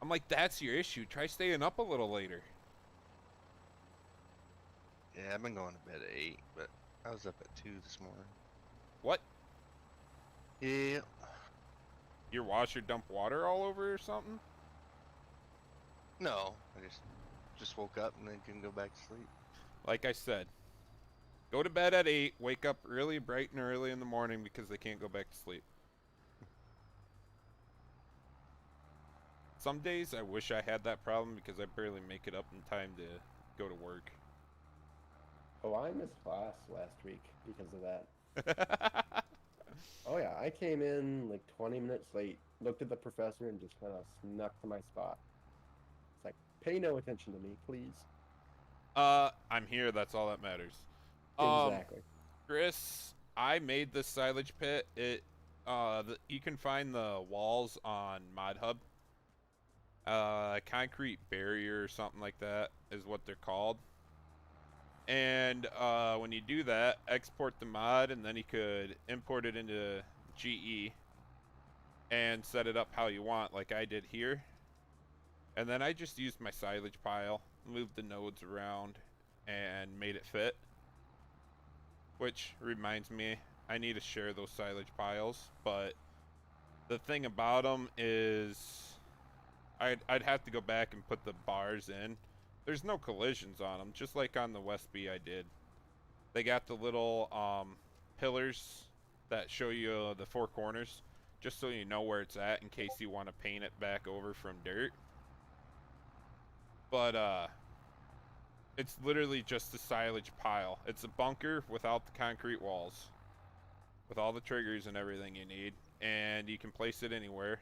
I'm like, that's your issue. Try staying up a little later. Yeah, I've been going to bed at 8, but I was up at 2 this morning. What? Yeah. Your washer dump water all over or something? No, I just woke up and then couldn't go back to sleep. Like I said, go to bed at 8, wake up really bright and early in the morning because they can't go back to sleep. Some days I wish I had that problem because I barely make it up in time to go to work. Oh, I missed class last week because of that. Oh yeah, I came in like 20 minutes late, looked at the professor, and just kind of snuck to my spot. It's like, pay no attention to me, please. I'm here, that's all that matters. Exactly. Chris, I made this silage pit. You can find the walls on ModHub. Concrete barrier or something like that is what they're called. And when you do that, export the mod, and then you could import it into GE and set it up how you want, like I did here. And then I just used my silage pile, moved the nodes around, and made it fit. Which reminds me, I need to share those silage piles, but the thing about them is I'd have to go back and put the bars in, There's no collisions on them, just like on the West B I did. They got the little pillars that show you the four corners, just so you know where it's at in case you want to paint it back over from dirt. But it's literally just a silage pile. It's a bunker without the concrete walls, with all the triggers and everything you need, and you can place it anywhere.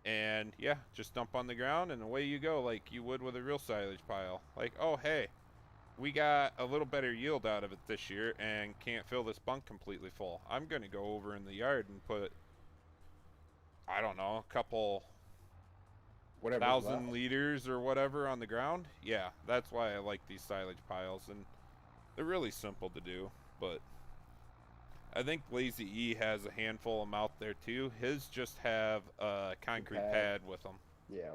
And yeah, just dump on the ground and away you go, like you would with a real silage pile. Like, oh hey, we got a little better yield out of it this year and can't fill this bunk completely full. I'm gonna go over in the yard and put, I don't know, a couple Whatever. 1,000 liters or whatever on the ground. Yeah, that's why I like these silage piles, and they're really simple to do. But I think Lazy E has a handful of them out there too. His just have a concrete pad with them, Yeah.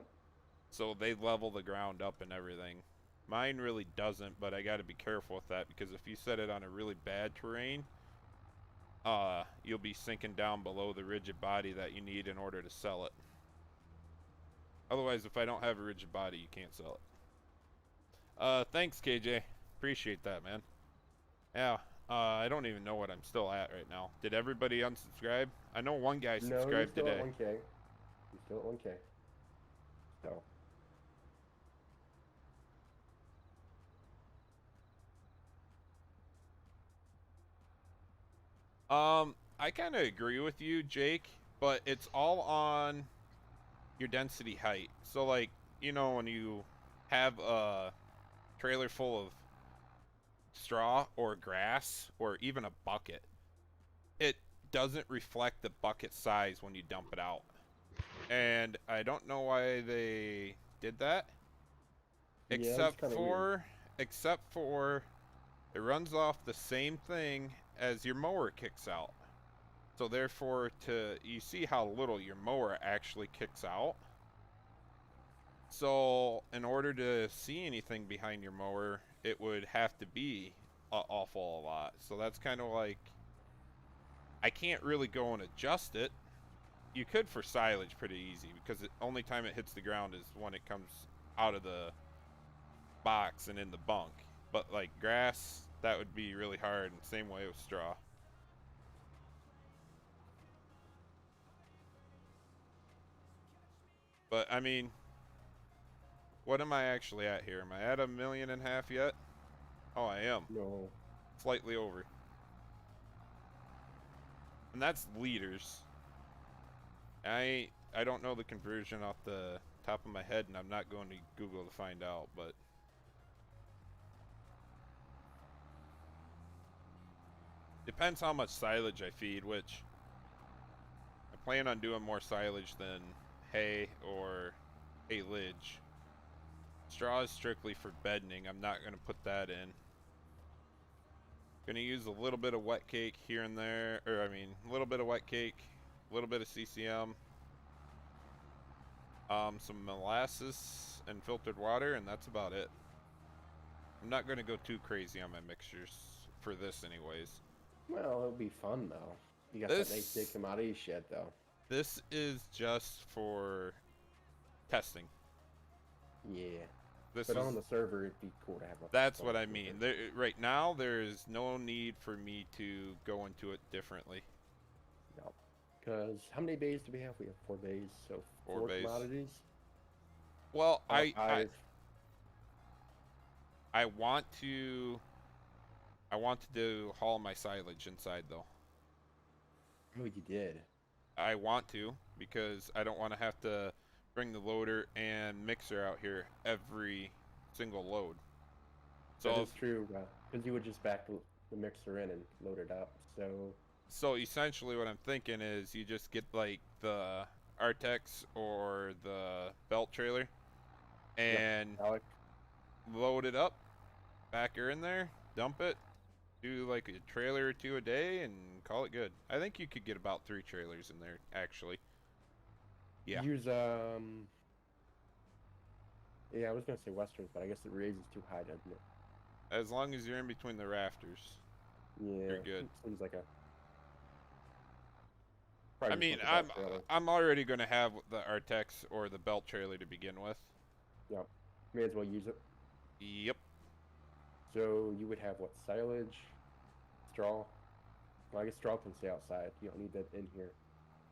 so they level the ground up and everything. Mine really doesn't, but I got to be careful with that because if you set it on a really bad terrain, you'll be sinking down below the rigid body that you need in order to sell it. Otherwise, if I don't have a rigid body, you can't sell it. Thanks, KJ. Appreciate that, man. Yeah, I don't even know what I'm still at right now. Did everybody unsubscribe? I know one guy No, you're subscribed still today. at 1K. You're still at 1K. So. I kind of agree with you, Jake, but it's all on your density height. So, like, you know, when you have a trailer full of straw or grass or even a bucket, it doesn't reflect the bucket size when you dump it out. And I don't know why they did that. Yeah, it's Except kinda for weird. it runs off the same thing as your mower kicks out. So therefore, you see how little your mower actually kicks out. So in order to see anything behind your mower, it would have to be an awful lot. So that's kind of like, I can't really go and adjust it. You could for silage pretty easy because the only time it hits the ground is when it comes out of the box and in the bunk. But like grass, that would be really hard, and same way with straw. But I mean, what am I actually at here? Am I at 1.5 million yet? Oh, I am. No. Slightly over. And that's liters. I don't know the conversion off the top of my head, and I'm not going to Google to find out, but depends how much silage I feed, which I plan on doing more silage than hay or haylage. Straw is strictly for bedding. I'm not going to put that in. Going to use a little bit of wet cake here and there, or I mean, a little bit of wet cake, a little bit of CCM, some molasses and filtered water, and that's about it. I'm not going to go too crazy on my mixtures for this anyways. Well, it'll be fun though. You got This- that nice big commodity shed though. This is just for testing. Yeah. This But is, on the server, it'd be cool to have a. that's fun what I server. mean. There, right now, there is no need for me to go into it differently. No. Because how many bays do we have? We have 4 bays, so 4 4 bays. commodities. Well, Or I 5. want to haul my silage inside though. Oh, you did. I want to because I don't want to have to bring the loader and mixer out here every single load. That So is true. Because you would just back the mixer in and load it up. So essentially what I'm thinking is you just get like the Artex or the belt trailer and Alec, load it up, back her in there, dump it, do like a trailer or 2 a day, and call it good. I think you could get about 3 trailers in there, actually. Yeah. use Yeah, I was gonna say westerns, but I guess the raises too high, doesn't it? As long as you're in between the rafters. Yeah. You're good. Seems like a. I probably mean, just want the belt trailer. I'm already going to have the Artex or the belt trailer to begin with. Yep. May as well use it. Yep. So you would have what? Silage, straw. Well, I guess straw can stay outside. You don't need that in here.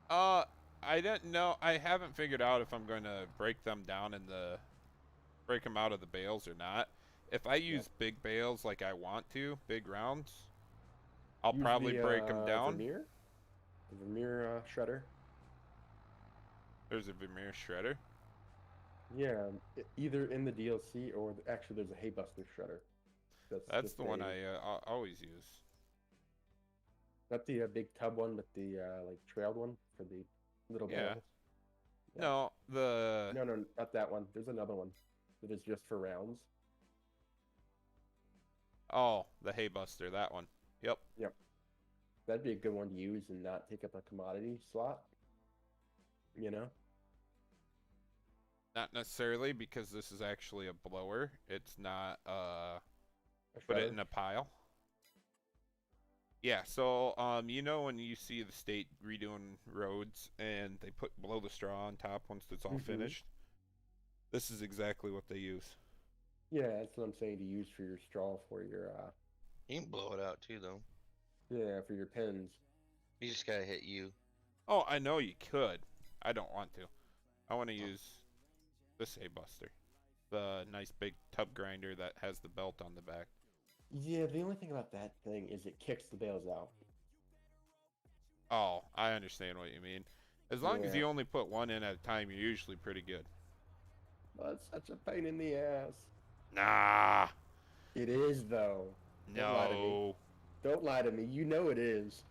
I don't know. I haven't figured out if I'm going to break them down break them out of the bales or not. If I use big bales like I want to, big rounds, I'll Use probably the, break them down. Vermeer? The Vermeer shredder. There's a Vermeer shredder. Yeah, either in the DLC or actually there's a Hay Buster shredder. That's just the one a- I always use. Not the big tub one, but the like trailed one for the little Yeah. bales. Yeah. No, No, not that one. There's another one that is just for rounds. Oh, the Hay Buster, that one. Yep. That'd be a good one to use and not take up a commodity slot. You know? Not necessarily, because this is actually a blower. It's not A put it shredder. in a pile. Yeah, so you know when you see the state redoing roads and they blow the straw on top once it's all Mhm. finished? This is exactly what they use. Yeah, that's what I'm saying to use for your straw for your You can blow it out too, though. for your pens. You just gotta hit U. Oh, I know you could. I don't want to. I want to use this Hay Buster. The nice big tub grinder that has the belt on the back. Yeah, the only thing about that thing is it kicks the bales out. Oh, I understand what you mean. As long as Yeah. you only put one in at a time, you're usually pretty good. Oh, it's such a pain in the ass. Nah, It is though. Don't lie to me. no. Don't lie to me. You know it is.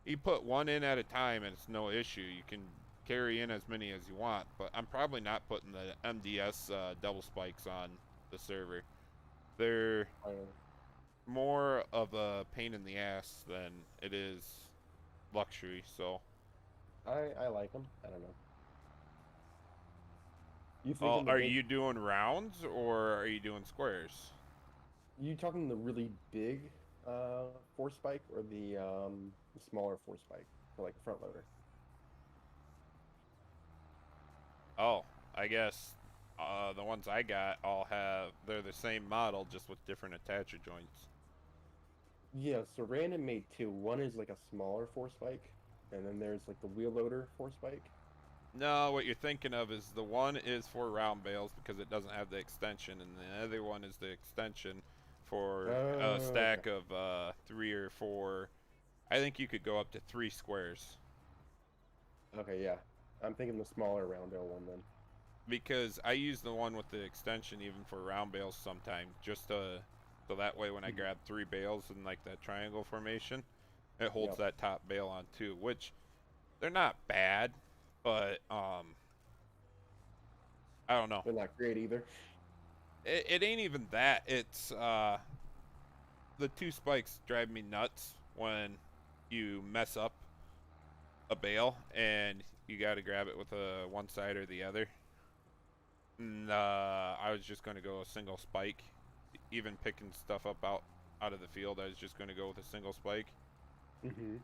You put one in at a time and it's no issue. You can carry in as many as you want, but I'm probably not putting the MDS double spikes on the server. They're more of a pain in the ass than it is luxury, so. I like them. I don't know. You Oh, thinking the are big- you doing rounds or are you doing squares? You talking the really big force spike or the smaller force spike for like front loader? Oh, I guess the ones I got all they're the same model, just with different attacher joints. Yeah, so Random made two. One is like a smaller force spike, and then there's like the wheel loader force spike. No, what you're thinking of is the one is for round bales because it doesn't have the extension, and the other one is the extension for Oh, a stack of 3 or 4. I think you could go up to 3 squares. Okay, yeah. I'm thinking the smaller round bale one then. Because I use the one with the extension even for round bales sometimes, just so that way when I grab 3 bales in like that triangle formation, it holds Yep. that top bale on too, which they're not bad, but I don't know. They're not great either. It ain't even that. It's the 2 spikes drive me nuts when you mess up a bale and you got to grab it with one side or the other. And, I was just going to go a single spike. Even picking stuff up out of the field, I was just going to go with a single spike Mm-hmm.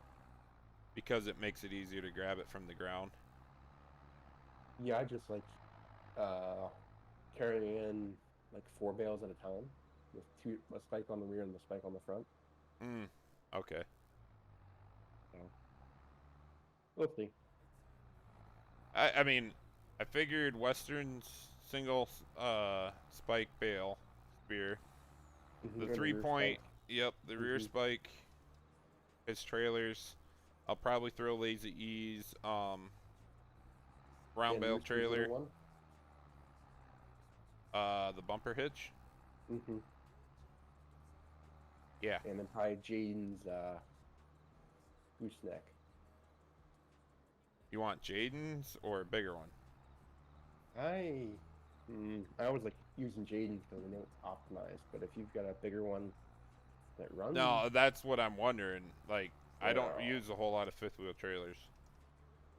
because it makes it easier to grab it from the ground. Yeah, I just like carrying in like 4 bales at a time with a spike on the rear and the spike on the front. Okay. We'll see. I mean, I figured Western's single spike bale spear. Mhm, The and 3 rear point, spike. yep, the rear Mhm. spike, his trailers. I'll probably throw Lazy E's round And bale Rooster's little trailer, one. the bumper hitch. Mm-hmm. Yeah. And then probably Jaden's gooseneck. You want Jaden's or a bigger one? I always like using Jaden's because I know it's optimized. But if you've got a bigger one that runs, No, that's what I'm wondering. Like, I don't Well. use a whole lot of fifth wheel trailers.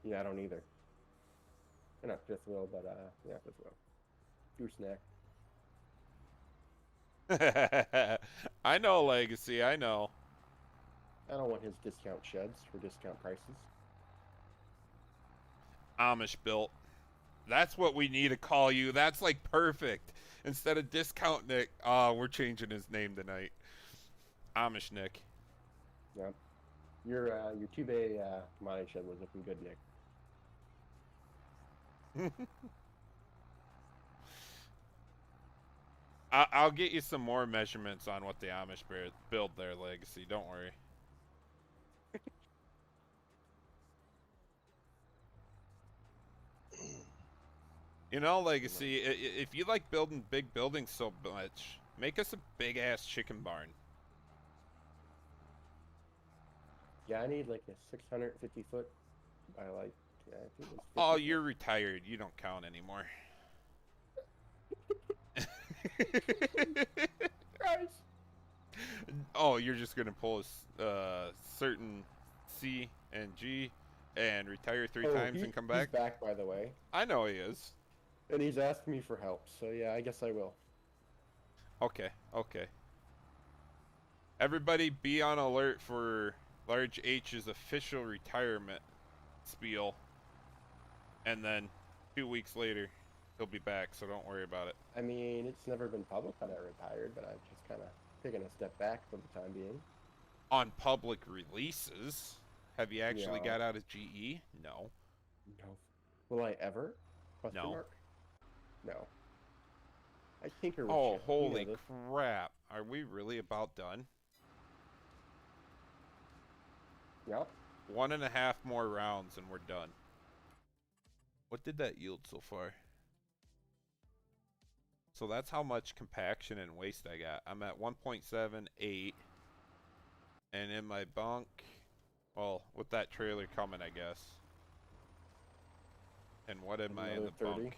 yeah, I don't either. Not fifth wheel, but yeah, fifth wheel. Gooseneck. I know Legacy, I know. I don't want his discount sheds for discount prices. Amish built. That's what we need to call you. That's like perfect. Instead of Discount Nick, we're changing his name tonight. Amish Nick. Yeah. Your 2-bay commodity shed was looking good, Nick. I'll get you some more measurements on what the Amish build their Legacy. Don't worry. You know, Legacy, if you like building big buildings so much, make us a big-ass chicken barn. Yeah, I need like a 650 foot by like, I think it was 50 Oh, foot. you're retired. You don't count anymore. Christ. Oh, you're just gonna pull a certain C and G and retire three times and come back? He's back, by the way. I know he is. And he's asking me for help, so yeah, I guess I will. Okay, okay. Everybody be on alert for Large H's official retirement spiel. And then 2 weeks later, he'll be back, so don't worry about it. I mean, it's never been public that I retired, but I've just kind of taken a step back for the time being. On public releases, have you actually Yeah. got out of GE? No. No. Will I ever? Question No. mark? No. I tinker with Oh, shit. You know holy this. crap. Are we really about done? Yep. 1.5 more rounds and we're done. What did that yield so far? So that's how much compaction and waste I got. I'm at 1.78. And in my bunk, well, with that trailer coming, I guess. And what am I in Another the 30? bunk?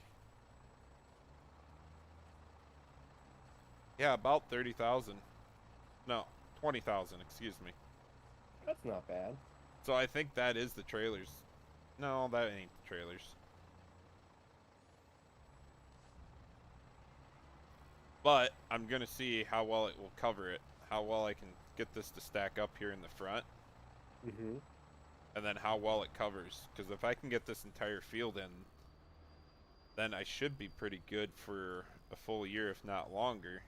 Yeah, about 30,000. No, 20,000, excuse me. That's not bad. So I think that is the trailers. No, that ain't the trailers. But I'm gonna see how well it will cover it. How well I can get this to stack up here in the front. Mm-hmm. And then how well it covers. Because if I can get this entire field in, then I should be pretty good for a full year, if not longer.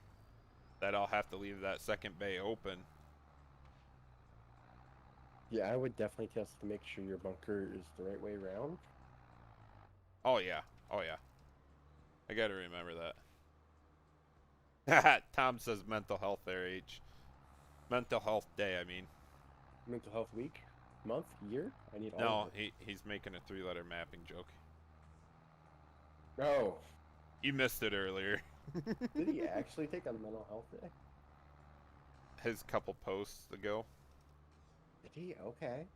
That I'll have to leave that second bay open. Yeah, I would definitely test to make sure your bunker is the right way around. Oh yeah, oh yeah. I gotta remember that. Tom says mental health there, H. Mental health day, I mean. Mental health week? Month? Year? I need all No, of it. he's making a 3-letter mapping joke. Oh. You missed it earlier. Did he actually take a mental health day? His couple posts ago. Did he? Okay.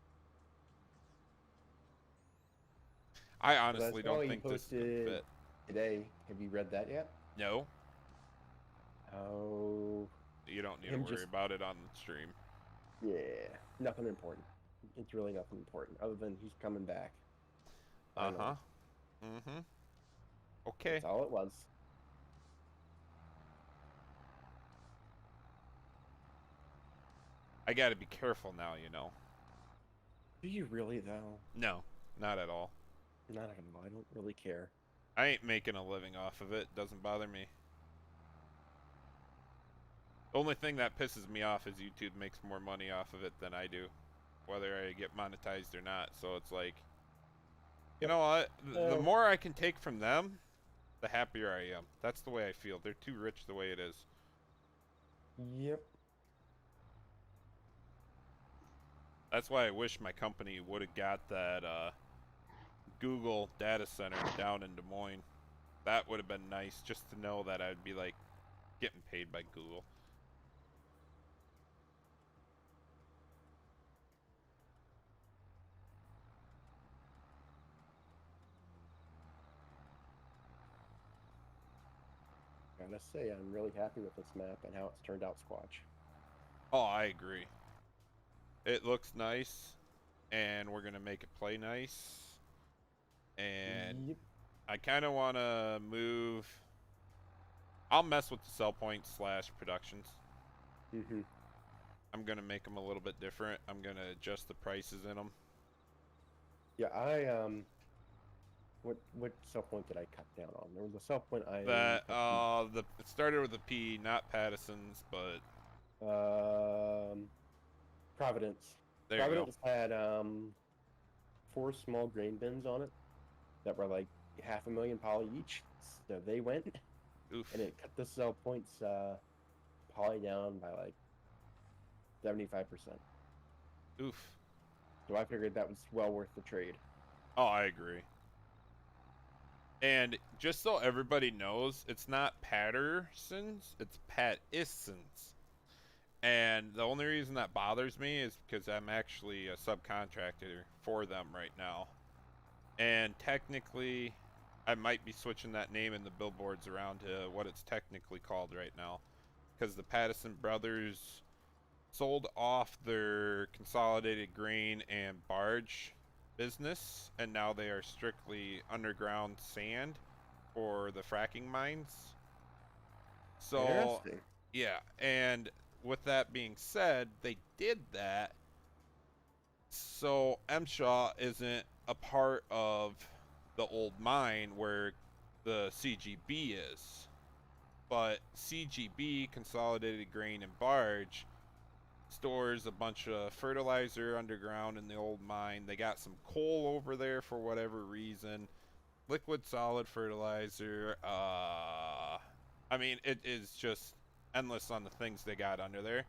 I That's honestly why don't he think this is a posted fit. today. Have you read that yet? No, Oh. you don't need Him to worry just- about it on the stream. Yeah. Nothing important. It's really nothing important other than he's coming back. Finally. Uh-huh. Mm-hmm. Okay. That's all it was. I gotta be careful now, you know. Do you really though? No, not at all. Not gonna lie, I don't really care. I ain't making a living off of it. Doesn't bother me. The only thing that pisses me off is YouTube makes more money off of it than I do, whether I get monetized or not. So it's like, you know what? The more I can take from them, the happier I am. That's the way I feel. They're too rich the way it is. Yep. That's why I wish my company would have got that Google data center down in Des Moines. That would have been nice, just to know that I'd be like getting paid by Google. Gotta say, I'm really happy with this map and how it's turned out, Squatch. Oh, I agree. It looks nice, and we're gonna make it play nice. And Yep. I kind of want to move. I'll mess with the sell points / productions. Mm-hmm. I'm gonna make them a little bit different. I'm gonna adjust the prices in them. Yeah, what sell point did I cut down on? There was a sell point I That cut it started with a P, not Patterson's, but Providence. there you go. Providence had 4 small grain bins on it that were like 500,000 poly each. So they went, Oof. and it cut the sell points poly down by like 75%. Oof. So I figured that was well worth the trade. Oh, I agree. And just so everybody knows, it's not Patterson's, it's Pattison's. And the only reason that bothers me is because I'm actually a subcontractor for them right now. And technically, I might be switching that name in the billboards around to what it's technically called right now. Because the Pattison brothers sold off their consolidated grain and barge business, and now they are strictly underground sand for the fracking mines. So, Interesting. yeah, and with that being said, they did that so MShaw isn't a part of the old mine where the CGB is. But CGB, Consolidated Grain and Barge, stores a bunch of fertilizer underground in the old mine. They got some coal over there for whatever reason. Liquid solid fertilizer. I mean, it is just endless on the things they got under there.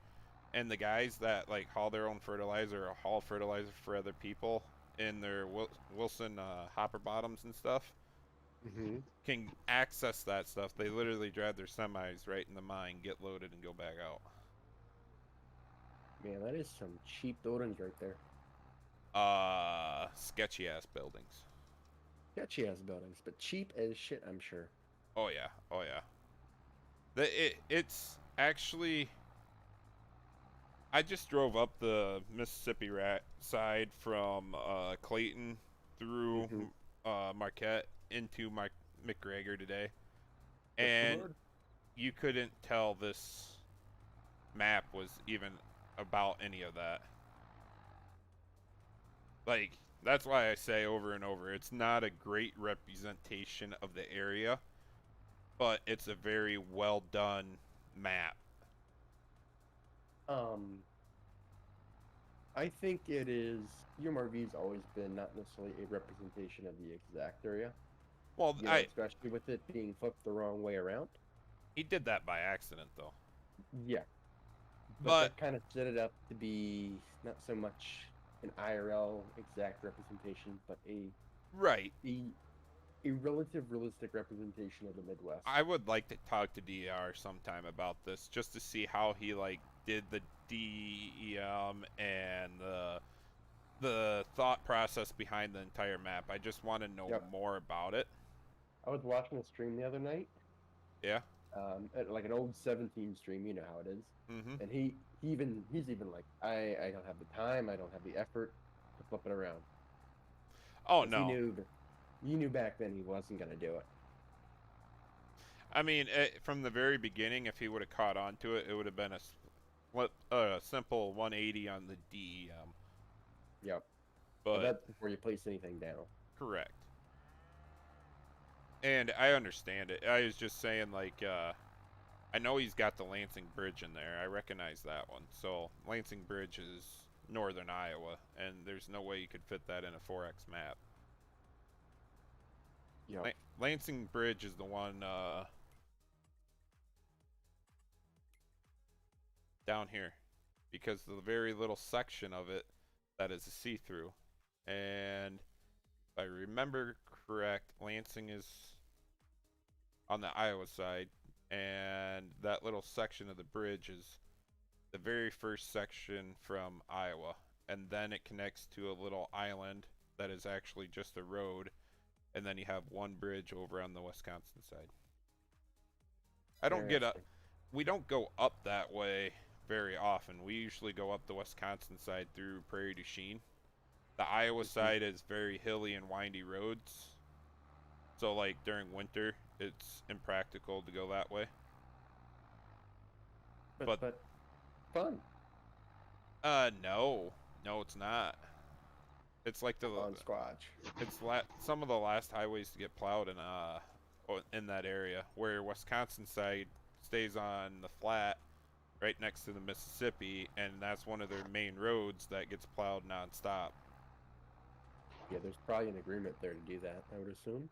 And the guys that like haul their own fertilizer or haul fertilizer for other people in their Wilson hopper bottoms and stuff Mm-hmm. can access that stuff. They literally drive their semis right in the mine, get loaded, and go back out. Man, that is some cheap buildings right there. Sketchy ass buildings. Sketchy ass buildings, but cheap as shit, I'm sure. Oh yeah, oh yeah. It's actually. I just drove up the Mississippi side from Clayton through Marquette into McGregor today, and you couldn't tell this map was even about any of that. Like, that's why I say over and over, it's not a great representation of the area, but it's a very well done map. I think it is. UMRV's always been not necessarily a representation of the exact area. Well, You know, especially with it being flipped the wrong way around. He did that by accident, though. Yeah. But that kind of set it up to be not so much an IRL exact representation, but a relative realistic representation of the Midwest. I would like to talk to DER sometime about this, just to see how he like did the DEM and the thought process behind the entire map. I just want to know more about it. I was watching a stream the other night. Yeah. Like an old 17 stream, you know how it is. Mm-hmm. And he's even like, I don't have the time, I don't have the effort to flip it around. Oh no. He knew back then he wasn't gonna do it. I mean, from the very beginning, if he would have caught on to it, it would have been a simple 180 on the DEM. Yep. But that's before you place anything down. Correct. And I understand it. I was just saying, like, I know he's got the Lansing Bridge in there. I recognize that one. So Lansing Bridge is northern Iowa, and there's no way you could fit that in a 4X map. Yeah. Lansing Bridge is the one down here, because the very little section of it that is a see-through. And if I remember correct, Lansing is on the Iowa side, and that little section of the bridge is the very first section from Iowa, and then it connects to a little island that is actually just a road, and then you have one bridge over on the Wisconsin side. I don't get up. We don't go up that way very often. We usually go up the Wisconsin side through Prairie du Chien. The Iowa side is very hilly and windy roads. So like during winter, it's impractical to go that way. But fun. No, it's not. It's like on Squatch. it's some of the last highways to get plowed in that area, where Wisconsin side stays on the flat right next to the Mississippi, and that's one of their main roads that gets plowed nonstop. Yeah, there's probably an agreement there to do that, I would assume.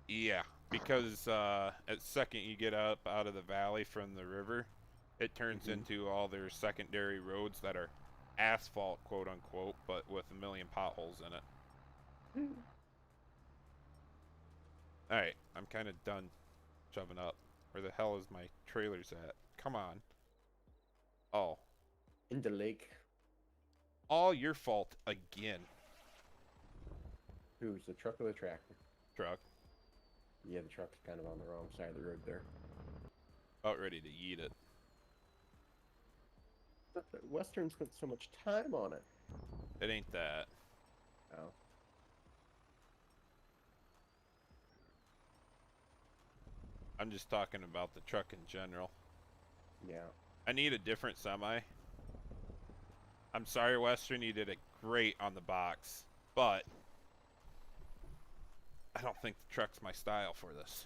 Yeah, because at second you get up out of the valley from the river, it turns into all their secondary roads that are asphalt, quote unquote, but with a million potholes in it. Alright, I'm kind of done shoving up. Where the hell is my trailers at? Come on. Oh. In the lake. All your fault again, Who's the truck or the tractor? truck. Yeah, the truck's kind of on the wrong side of the road there. About ready to eat it. But Western spent so much time on it. It ain't that. Oh. I'm just talking about the truck in general. Yeah. I need a different semi. I'm sorry, Western, you did it great on the box, but I don't think the truck's my style for this.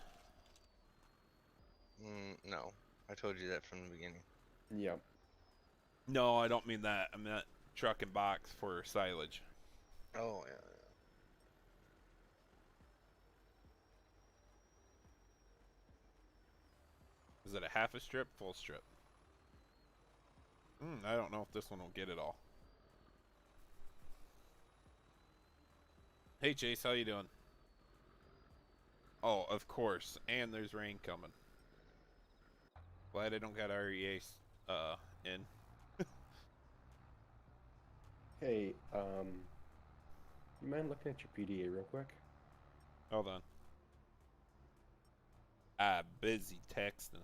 No, I told you that from the beginning. Yeah. No, I don't mean that. I meant truck and box for silage. Oh yeah. Is it a half a strip, full strip? I don't know if this one will get it all. Hey Chase, how you doing? Oh, of course. And there's rain coming. Glad I don't got REA in. Hey, you mind looking at your PDA real quick? Hold on. Ah, busy texting.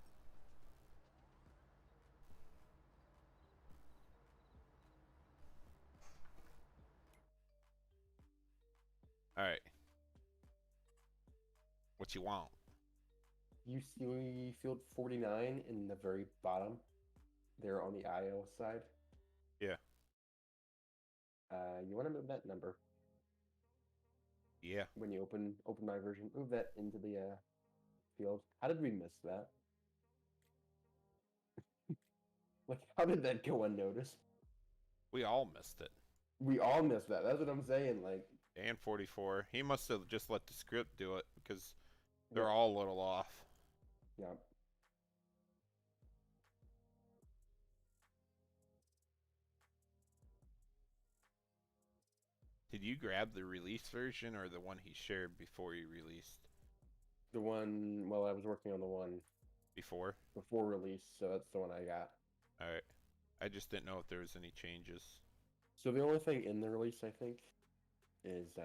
Alright. What you want? You see field 49 in the very bottom there on the IO side? Yeah. You want to move that number Yeah. when you open my version. Move that into the field. How did we miss that? Like, how did that go unnoticed? We all missed it. We all missed that. That's what I'm saying. Like, And 44. He must have just let the script do it because they're yeah. all a little off. Yeah. Did you grab the release version or the one he shared before he released? The one, well, I was working on the one Before? before release, so that's the one I got. Alright. I just didn't know if there was any changes. So the only thing in the release, I think, is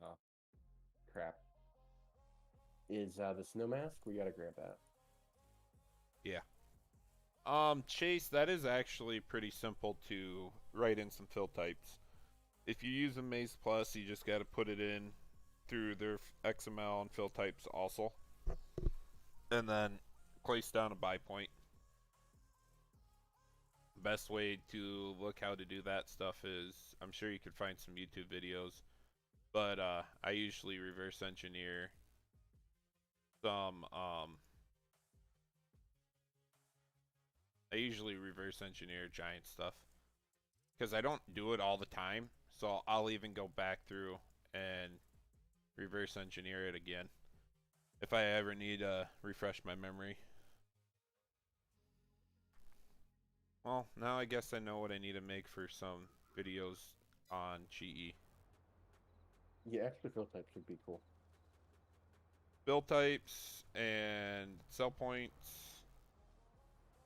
oh crap. Is the snow mask? We gotta grab that. Yeah. Chase, that is actually pretty simple to write in some fill types. If you use a Maze Plus, you just gotta put it in through their XML and fill types also. And then place down a buy point. Best way to look how to do that stuff is, I'm sure you could find some YouTube videos, but I usually reverse engineer some giant stuff because I don't do it all the time, so I'll even go back through and reverse engineer it again if I ever need to refresh my memory. Well, now I guess I know what I need to make for some videos on GE. Yeah, extra fill types would be cool. Build types and sell points,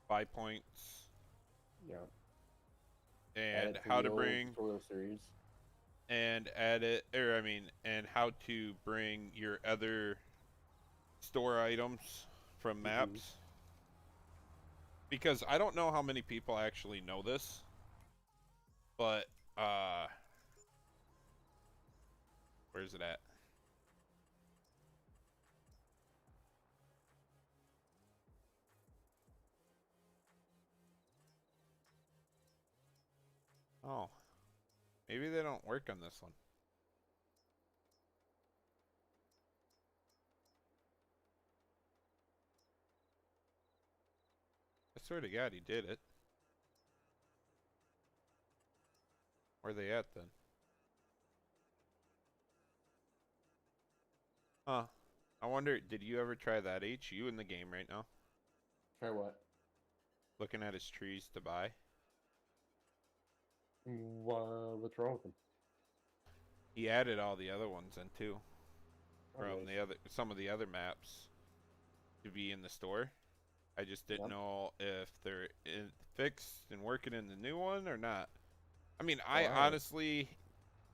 buy points, Yeah. and how to bring tutorial series. and and how to bring your other store items from maps. Because I don't know how many people actually know this, but where's it at? Oh. Maybe they don't work on this one. I swear to God he did it. Where they at then? Huh. I wonder, did you ever try that H? You in the game right now? Try what? Looking at his trees to buy? What's wrong with them? He added all the other ones in too. Oh, From nice. the other, some of the other maps to be in the store. I just didn't Yep. know if they're fixed and working in the new one or not. I mean, Oh, I- honestly,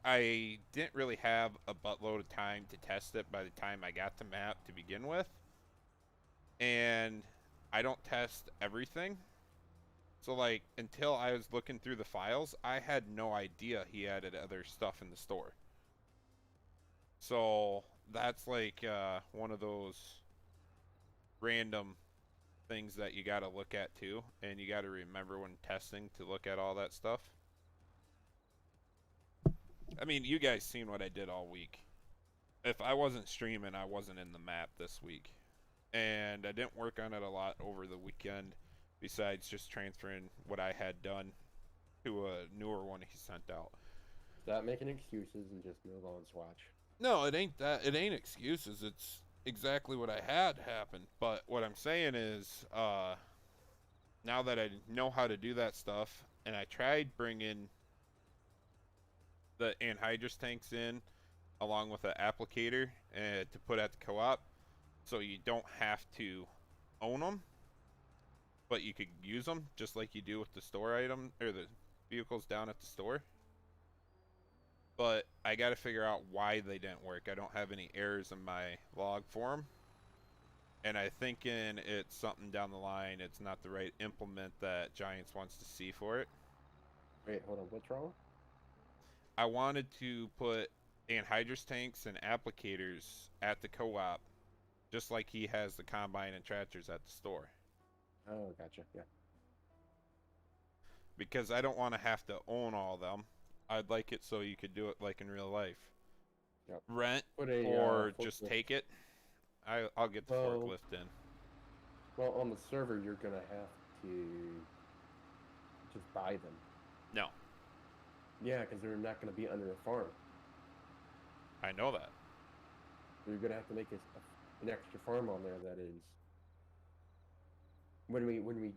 I didn't really have a buttload of time to test it by the time I got the map to begin with. And I don't test everything. So, like, until I was looking through the files, I had no idea he added other stuff in the store. So, that's like one of those random things that you got to look at too. And you got to remember when testing to look at all that stuff. I mean, you guys seen what I did all week. If I wasn't streaming, I wasn't in the map this week. And I didn't work on it a lot over the weekend, besides just transferring what I had done to a newer one he sent out. Stop making excuses and just move on, Swatch. No, it ain't that. It ain't excuses. It's exactly what I had happen. But what I'm saying is, now that I know how to do that stuff, and I tried bringing the anhydrous tanks in along with an applicator to put at the co-op, so you don't have to own them, but you could use them just like you do with the store item or the vehicles down at the store. But I got to figure out why they didn't work. I don't have any errors in my log for them, and I thinking it's something down the line. It's not the right implement that Giants wants to see for it. Wait, hold on. What's wrong? I wanted to put anhydrous tanks and applicators at the co-op, just like he has the combine and tractors at the store. Oh, gotcha. Yeah. Because I don't want to have to own all of them. I'd like it so you could do it like in real life. Yep. Rent Put a or just forklift. take it. I'll get the Well- forklift in. Well, on the server, you're gonna have to just buy them. No, Yeah, because they're not gonna be under a farm. I know that. You're gonna have to make an extra farm on there. That is, when we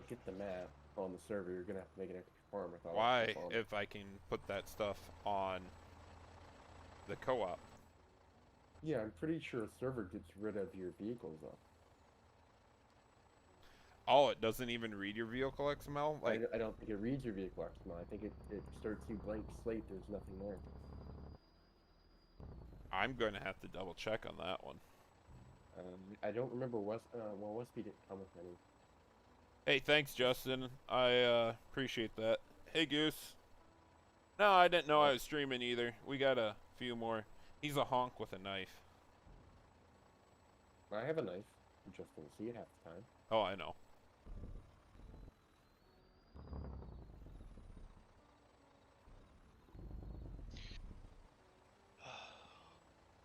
get the map on the server, you're gonna have to make an extra farm with all that Why, stuff on. if I can put that stuff on the co-op? Yeah, I'm pretty sure a server gets rid of your vehicles though. Oh, it doesn't even read your vehicle XML? Like, I don't think it reads your vehicle XML. I think it starts you blank slate. There's nothing there. I'm going to have to double check on that one. I don't remember Westby didn't come with any. Hey, thanks, Justin. I appreciate that. Hey, Goose. No, I didn't know I was streaming either. We got a few more. He's a honk with a knife. I have a knife. You just don't see it half the time. Oh, I know.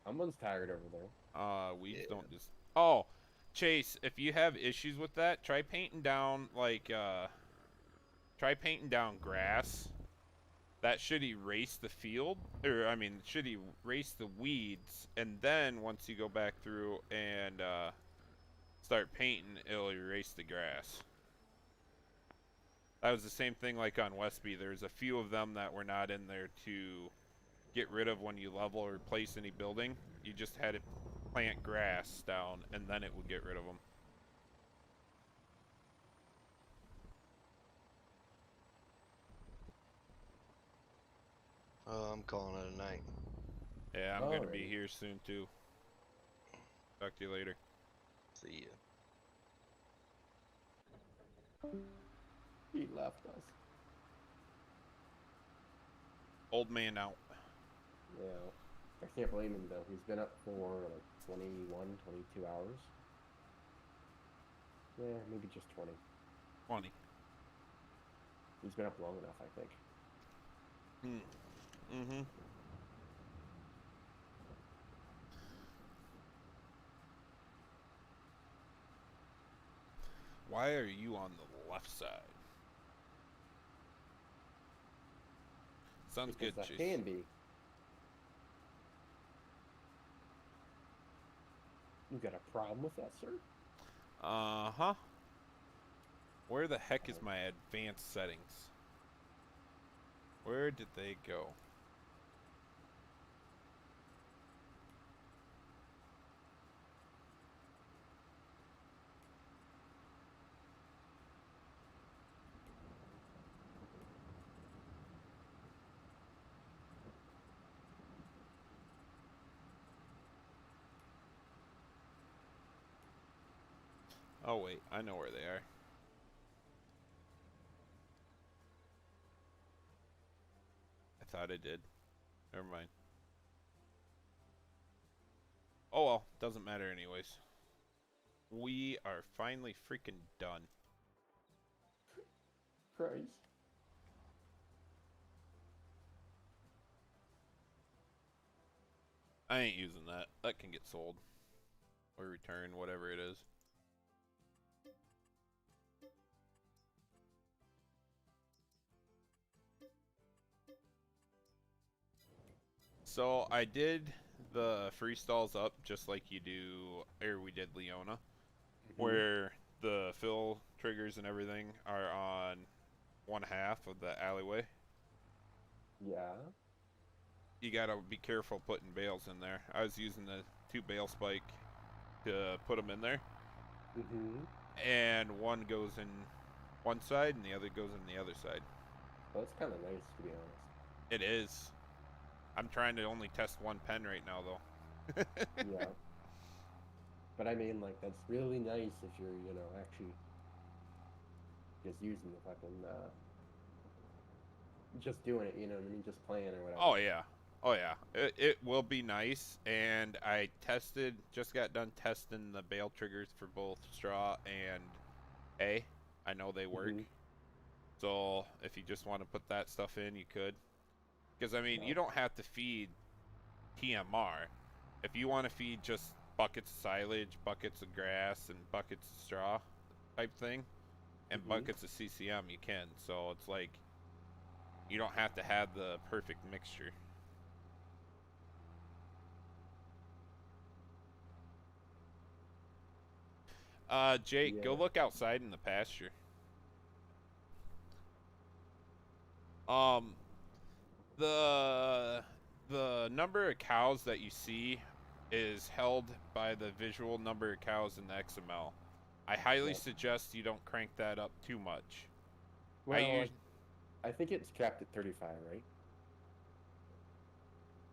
Someone's tired over there. Weeds Yeah. don't just... Oh, Chase, if you have issues with that, try painting down, like, try painting down grass. That should erase the field, or, I mean, should erase the weeds, and then once you go back through and, start painting, it'll erase the grass. That was the same thing like on Westby. There's a few of them that were not in there to get rid of when you level or replace any building. You just had to plant grass down, and then it would get rid of them. Oh, I'm calling it a night. Yeah, I'm gonna be Alrighty. here soon too. Talk to you later. See ya. He left us. Old man out. Yeah. I can't blame him though. He's been up for like 21, 22 hours. Yeah, maybe just 20. 20. He's been up long enough, I think. Hmm. Mm-hmm. Why are you on the left side? Sounds Because good, I Chase. can be. You got a problem with that, sir? Uh-huh. Where the heck is my advanced settings? Where did they go? Oh, wait. I know where they are. I thought I did. Never mind. Oh, well. Doesn't matter anyways. We are finally freaking done. Christ. I ain't using that. That can get sold. Or returned, whatever it is. So I did the freestalls up just like you do, or we did Leona, where the fill triggers and everything are on one half of the alleyway. Yeah. You gotta be careful putting bales in there. I was using the 2 bale spike to put them in there, and one goes in one side and the other goes in the other side. Well, that's kind of nice, to be honest. It is. I'm trying to only test one pen right now, though. Yeah. But I mean, like, that's really nice if you're, you know, actually just using the fucking, just doing it, you know what I mean? Just playing or whatever. Oh yeah. Oh yeah. It will be nice, and I just got done testing the bale triggers for both straw and A. I know they work. So if you just want to put that stuff in, you could. Because I mean, No. you don't have to feed TMR. If you want to feed just buckets of silage, buckets of grass, and buckets of straw type thing, and buckets of CCM, you can. So it's like you don't have to have the perfect mixture. Jake, go Yeah. look outside in the pasture. Um, the number of cows that you see is held by the visual number of cows in the XML. I highly Yep. suggest you don't crank that up too much. Well, I think it's capped at 35, right?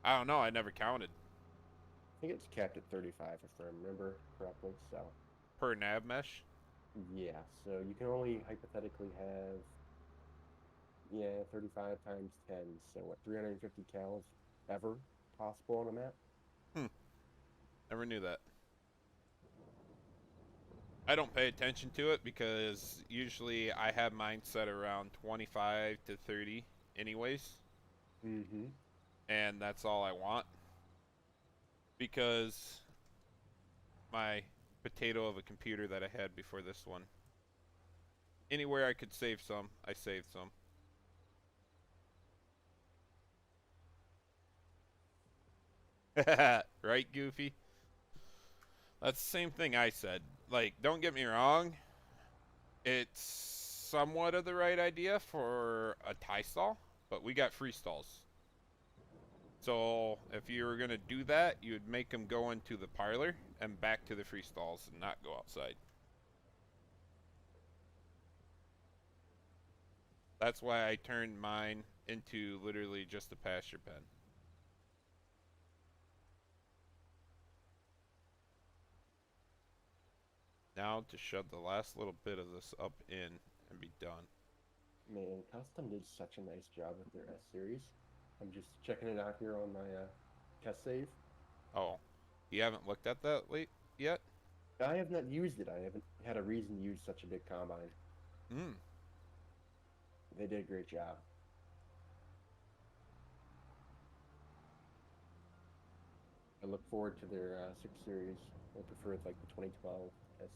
I don't know. I never counted I think it's capped at 35, if I remember correctly. So, per nav mesh. yeah. So you can only hypothetically have, yeah, 35 times 10. So what, 350 cows ever possible on a map? Hmm. Never knew that. I don't pay attention to it because usually I have mine set around 25 to 30 anyways, and that's all I want because my potato of a computer that I had before this one. Anywhere I could save some, I saved some. Right, Goofy? That's the same thing I said. Like, don't get me wrong, it's somewhat of the right idea for a tie stall, but we got free stalls. So if you were gonna do that, you would make them go into the parlor and back to the free stalls and not go outside. That's why I turned mine into literally just a pasture pen. Now to shove the last little bit of this up in and be done. Man, Custom did such a nice job with their S series. I'm just checking it out here on my test save. Oh, you haven't looked at that late yet? I have not used it. I haven't had a reason to use such a big combine. Hmm. They did a great job. I look forward to their 6 series. I prefer like the 2012 S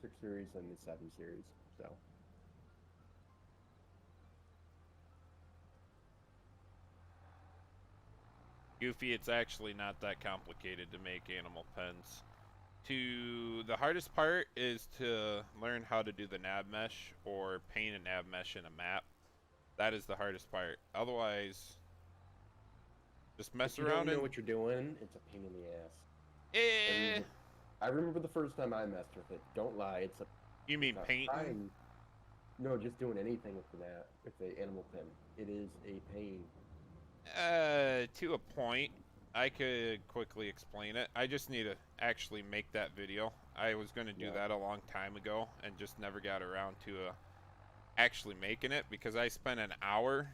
6 series and the 7 series. So Goofy, it's actually not that complicated to make animal pens. The hardest part is to learn how to do the nav mesh or paint a nav mesh in a map. That is the hardest part. Otherwise, just mess if you around don't know and what you're doing, it's a pain in the ass. eh. I remember the first time I messed with it. Don't lie, You mean it's a painting? pain. No, just doing anything with the animal pen. It is a pain. To a point. I could quickly explain it. I just need to actually make that video. I was going to do Yeah. that a long time ago and just never got around to actually making it because I spent an hour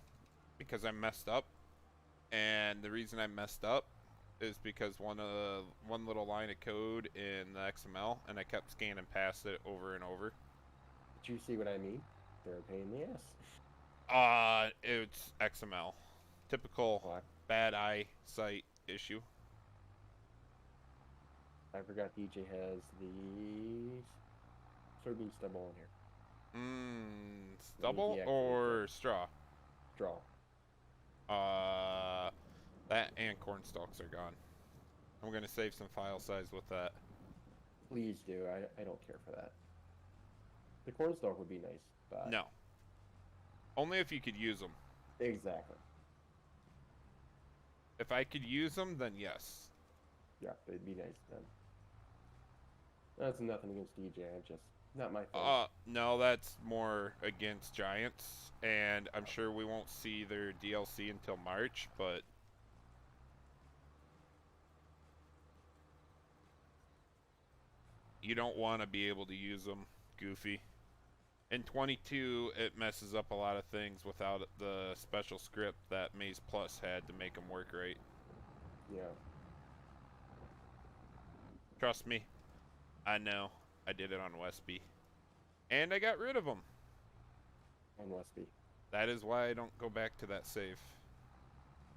because I messed up. And the reason I messed up is because one little line of code in the XML and I kept scanning past it over and over. But you see what I mean? They're a pain in the ass. It's XML. Typical Oh, bad eyesight issue. I forgot DJ has the soybean stubble on here. Stubble deactivate or that. straw? Draw. That and corn stalks are gone. I'm gonna save some file size with that. Please do. I don't care for that. The cornstalk would be nice, but No. Only if you could use them. exactly. If I could use them, then yes. Yeah, it'd be nice then. That's nothing against DJ. I'm just not my thing. No, that's more against Giants, and I'm sure we won't see their DLC until March, but you don't want to be able to use them, Goofy. In 22, it messes up a lot of things without the special script that Maze Plus had to make them work right. Yeah. Trust me, I know. I did it on Westby. And I got rid of them. On Westby. That is why I don't go back to that save.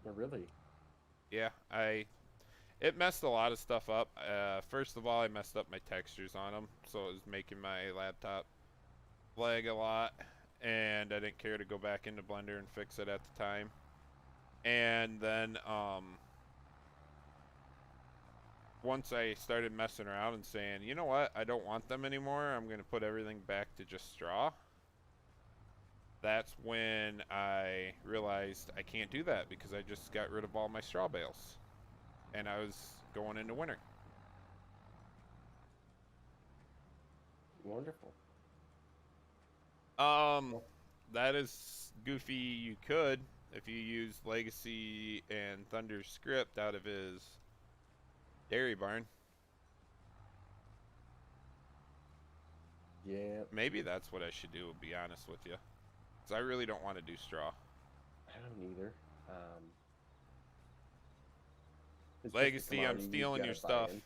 Oh, really? Yeah, it messed a lot of stuff up. First of all, I messed up my textures on them, so it was making my laptop lag a lot, and I didn't care to go back into Blender and fix it at the time. And then once I started messing around and saying, you know what, I don't want them anymore, I'm going to put everything back to just straw. That's when I realized I can't do that because I just got rid of all my straw bales. And I was going into winter. Wonderful. That is Goofy. You could, if you use Legacy and Thunder's script out of his dairy barn. Yeah. Maybe that's what I should do, to be honest with you. Because I really don't want to do straw. I don't either. It's just a Legacy, I'm commodity you stealing your gotta buy stuff. in.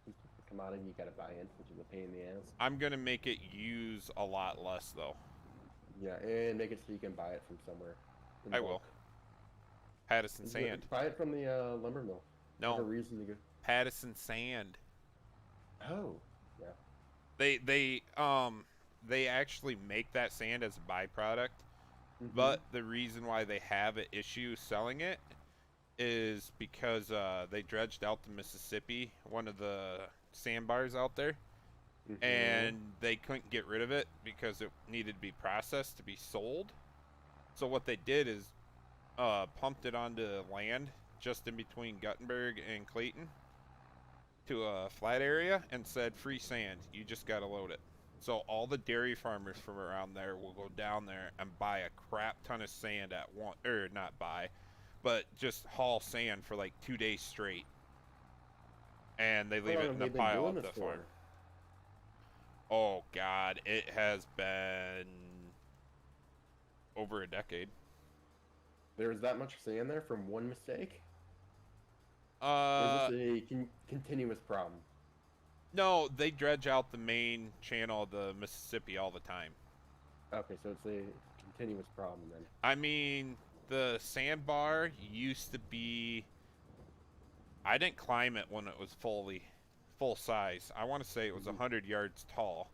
It's just a commodity you gotta buy in, which is a pain in the ass. I'm going to make it use a lot less, though. Yeah, and make it so you can buy it from somewhere. in I bulk. will. Pattison Just Sand. buy it from the lumber mill. Have a No, reason to go. Pattison Sand. Oh, yeah. They actually make that sand as a byproduct, Mhm. but the reason why they have an issue selling it is because they dredged out the Mississippi, one of the sandbars out there, Mhm. and they couldn't get rid of it because it needed to be processed to be sold. So what they did is pumped it onto land just in between Guttenberg and Clayton to a flat area and said, free sand, you just gotta load it. So all the dairy farmers from around there will go down there and buy a crap ton of sand at one, or not buy, but just haul sand for like 2 days straight. And they leave How it long in have the they been pile doing at the this farm. for? Oh God, it has been over a decade. There's that much sand there from one mistake? Or Uh, is this a continuous problem? no, they dredge out the main channel of the Mississippi all the time. Okay, so it's a continuous problem then. I mean, the sandbar used to be, I didn't climb it when it was full size. I want to say it was 100 yards tall.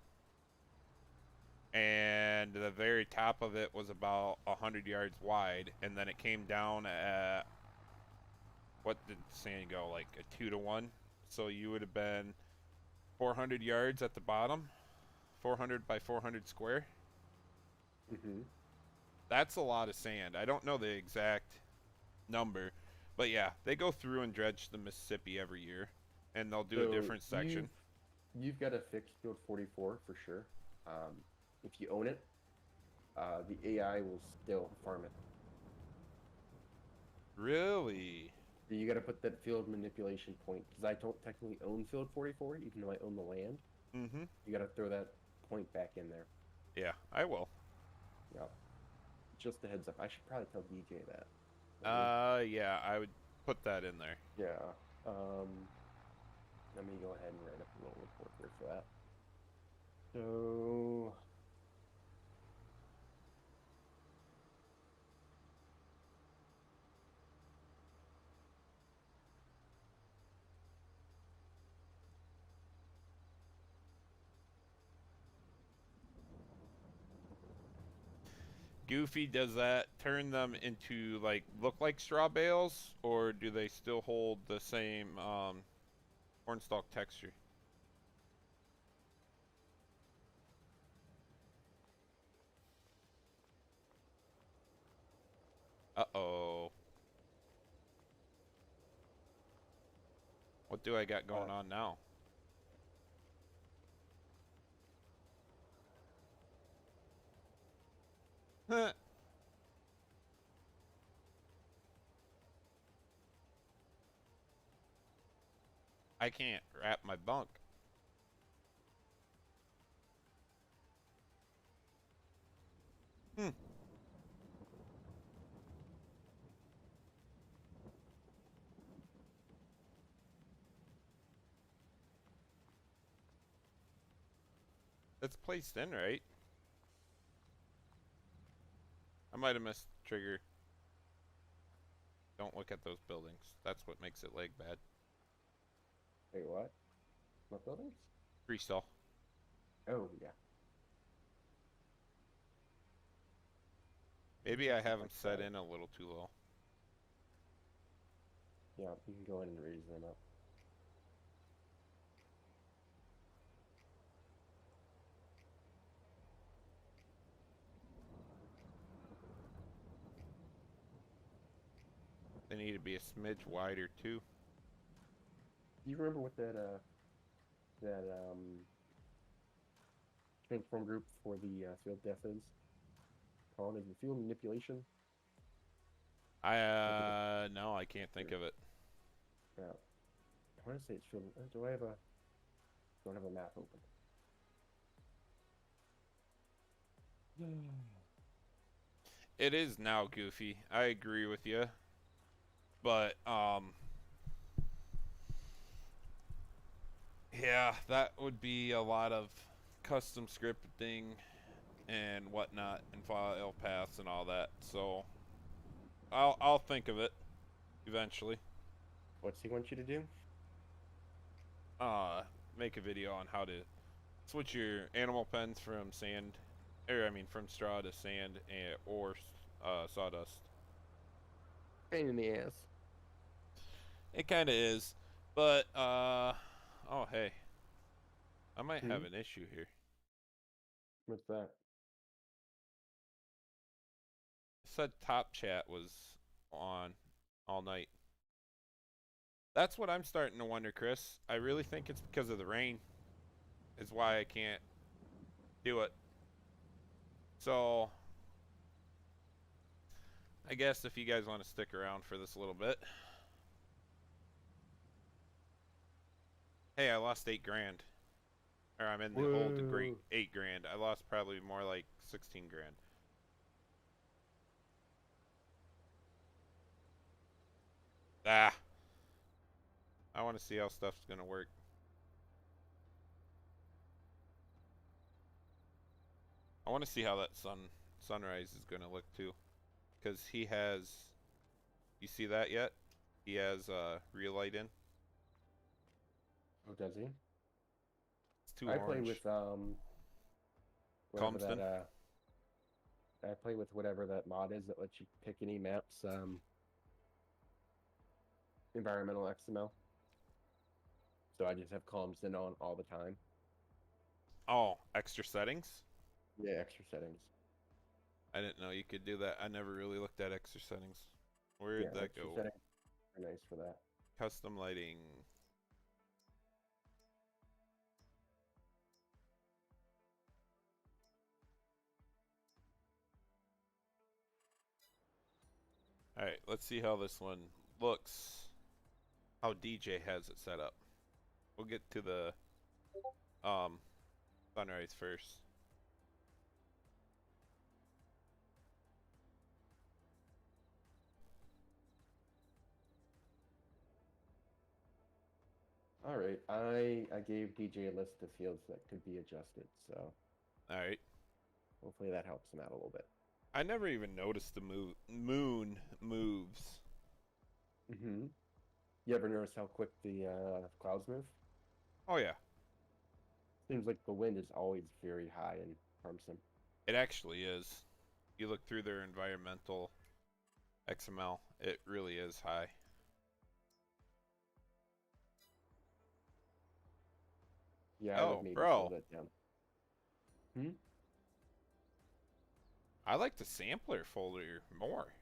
And the very top of it was about 100 yards wide, and then it came down at, what did sand go, like a 2-to-1? So you would have been 400 yards at the bottom, 400 by 400 square. Mm-hmm. That's a lot of sand. I don't know the exact number, but yeah, they go through and dredge the Mississippi every year, and they'll do a different section. You've got to fix Field 44 for sure. If you own it, the AI will still farm it. Really? You got to put that field manipulation point, because I don't technically own Field 44, even though I own the land. Mm-hmm. You got to throw that point back in there. Yeah, I will. Yeah. Just a heads up. I should probably tell DJ that. Yeah, I would put that in there. Yeah. Let me go ahead and write up a little report here for that. So. Goofy, does that turn them into, like, look like straw bales, or do they still hold the same cornstalk texture? Uh-oh. What do I got going on now? I can't wrap my bunk. Hmm. It's placed in, right? I might have missed the trigger. Don't look at those buildings. That's what makes it lag bad. Wait, what? What buildings? Freestyle. Oh, yeah. Maybe I have them set in a little too low. Yeah, you can go ahead and raise them up. They need to be a smidge wider too. Do you remember what that transform group for the field def is? Called is the field manipulation. No, I can't think of it. Yeah, I want to say it's field. Do I have a? Don't have a map open. It is now, Goofy. I agree with you. But, yeah, that would be a lot of custom scripting and whatnot and file paths and all that. So, I'll think of it eventually. What's he want you to do? Make a video on how to switch your animal pens from from straw to sand or sawdust. Pain in the ass. It kind of is, but oh hey, I might have an issue here. What's that? It said top chat was on all night. That's what I'm starting to wonder, Chris. I really think it's because of the rain is why I can't do it. So, I guess if you guys want to stick around for this a little bit. Hey, I lost $8 grand. Or I'm in the old green 8 grand. I lost probably more like 16 grand. I want to see how stuff's gonna work. I want to see how that sunrise is gonna look too, because he has. You see that yet? He has real light in. Oh, does he? It's too I orange. play with whatever Calmston? that I play with whatever that mod is that lets you pick any maps, environmental XML. So I just have Calmston on all the time. Oh, extra settings? Yeah, extra settings. I didn't know you could do that. I never really looked at extra settings. Where'd Yeah, that extra go? settings are nice for that. Custom lighting. Alright, let's see how this one looks. How DJ has it set up. We'll get to the sunrise first. All right, I gave DJ a list of fields that could be adjusted, so Alright. hopefully that helps him out a little bit. I never even noticed the moon moves. Mm-hmm. You ever notice how quick the clouds move? Oh yeah, Seems like the wind is always very high in Harmson. it actually is. You look through their environmental XML, it really is high. Yeah, I would Oh, maybe bro. slow that down. Hmm? I like the sampler folder more.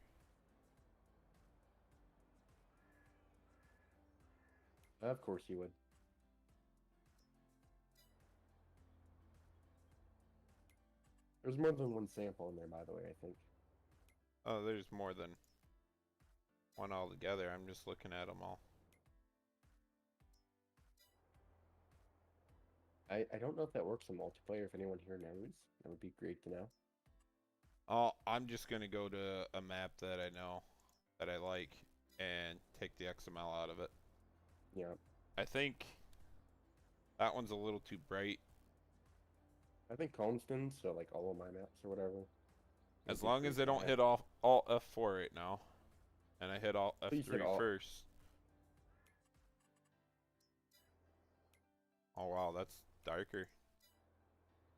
Of course you would. There's more than one sample in there, by the way, I think. Oh, there's more than one altogether. I'm just looking at them all. I don't know if that works in multiplayer. If anyone here knows, that would be great to know. Oh, I'm just gonna go to a map that I know, that I like, and take the XML out of it. Yeah. I think that one's a little too bright. I think Calmston, so like all of my maps or whatever. would As be long great as I to don't have. hit off Alt F4 right now, and I hit Alt Please hit F3 Alt. first. Oh wow, that's darker.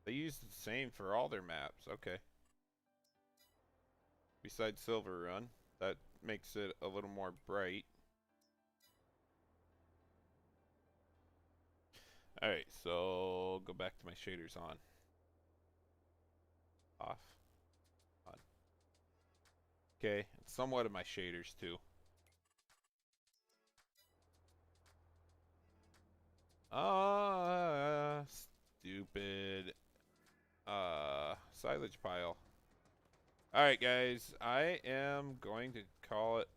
They use the same for all their maps. Okay. Besides Silver Run, that makes it a little more bright. Alright, so go back to my shaders on. Off. On. Okay, and somewhat of my shaders too. Stupid. Silage pile. Alright, guys, I am going to call it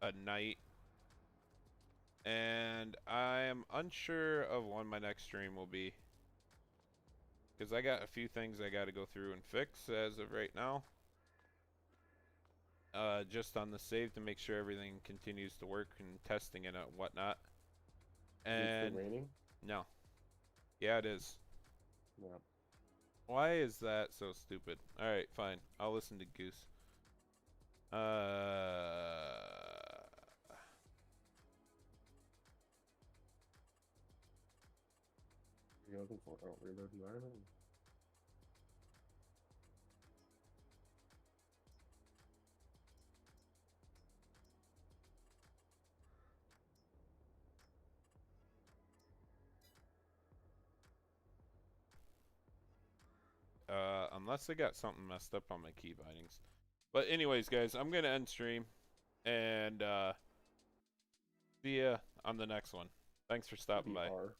a night. And I am unsure of when my next stream will be. Because I got a few things I got to go through and fix as of right now. Just on the save to make sure everything continues to work and testing it and whatnot. Is it And still raining? no. Yeah, it is. Yeah. Why is that so stupid? Alright, fine. I'll listen to Goose. You're looking for reload environment? Unless I got something messed up on my key bindings. But anyways, guys, I'm gonna end stream. And see ya on the next one. Thanks for stopping by. Maybe R.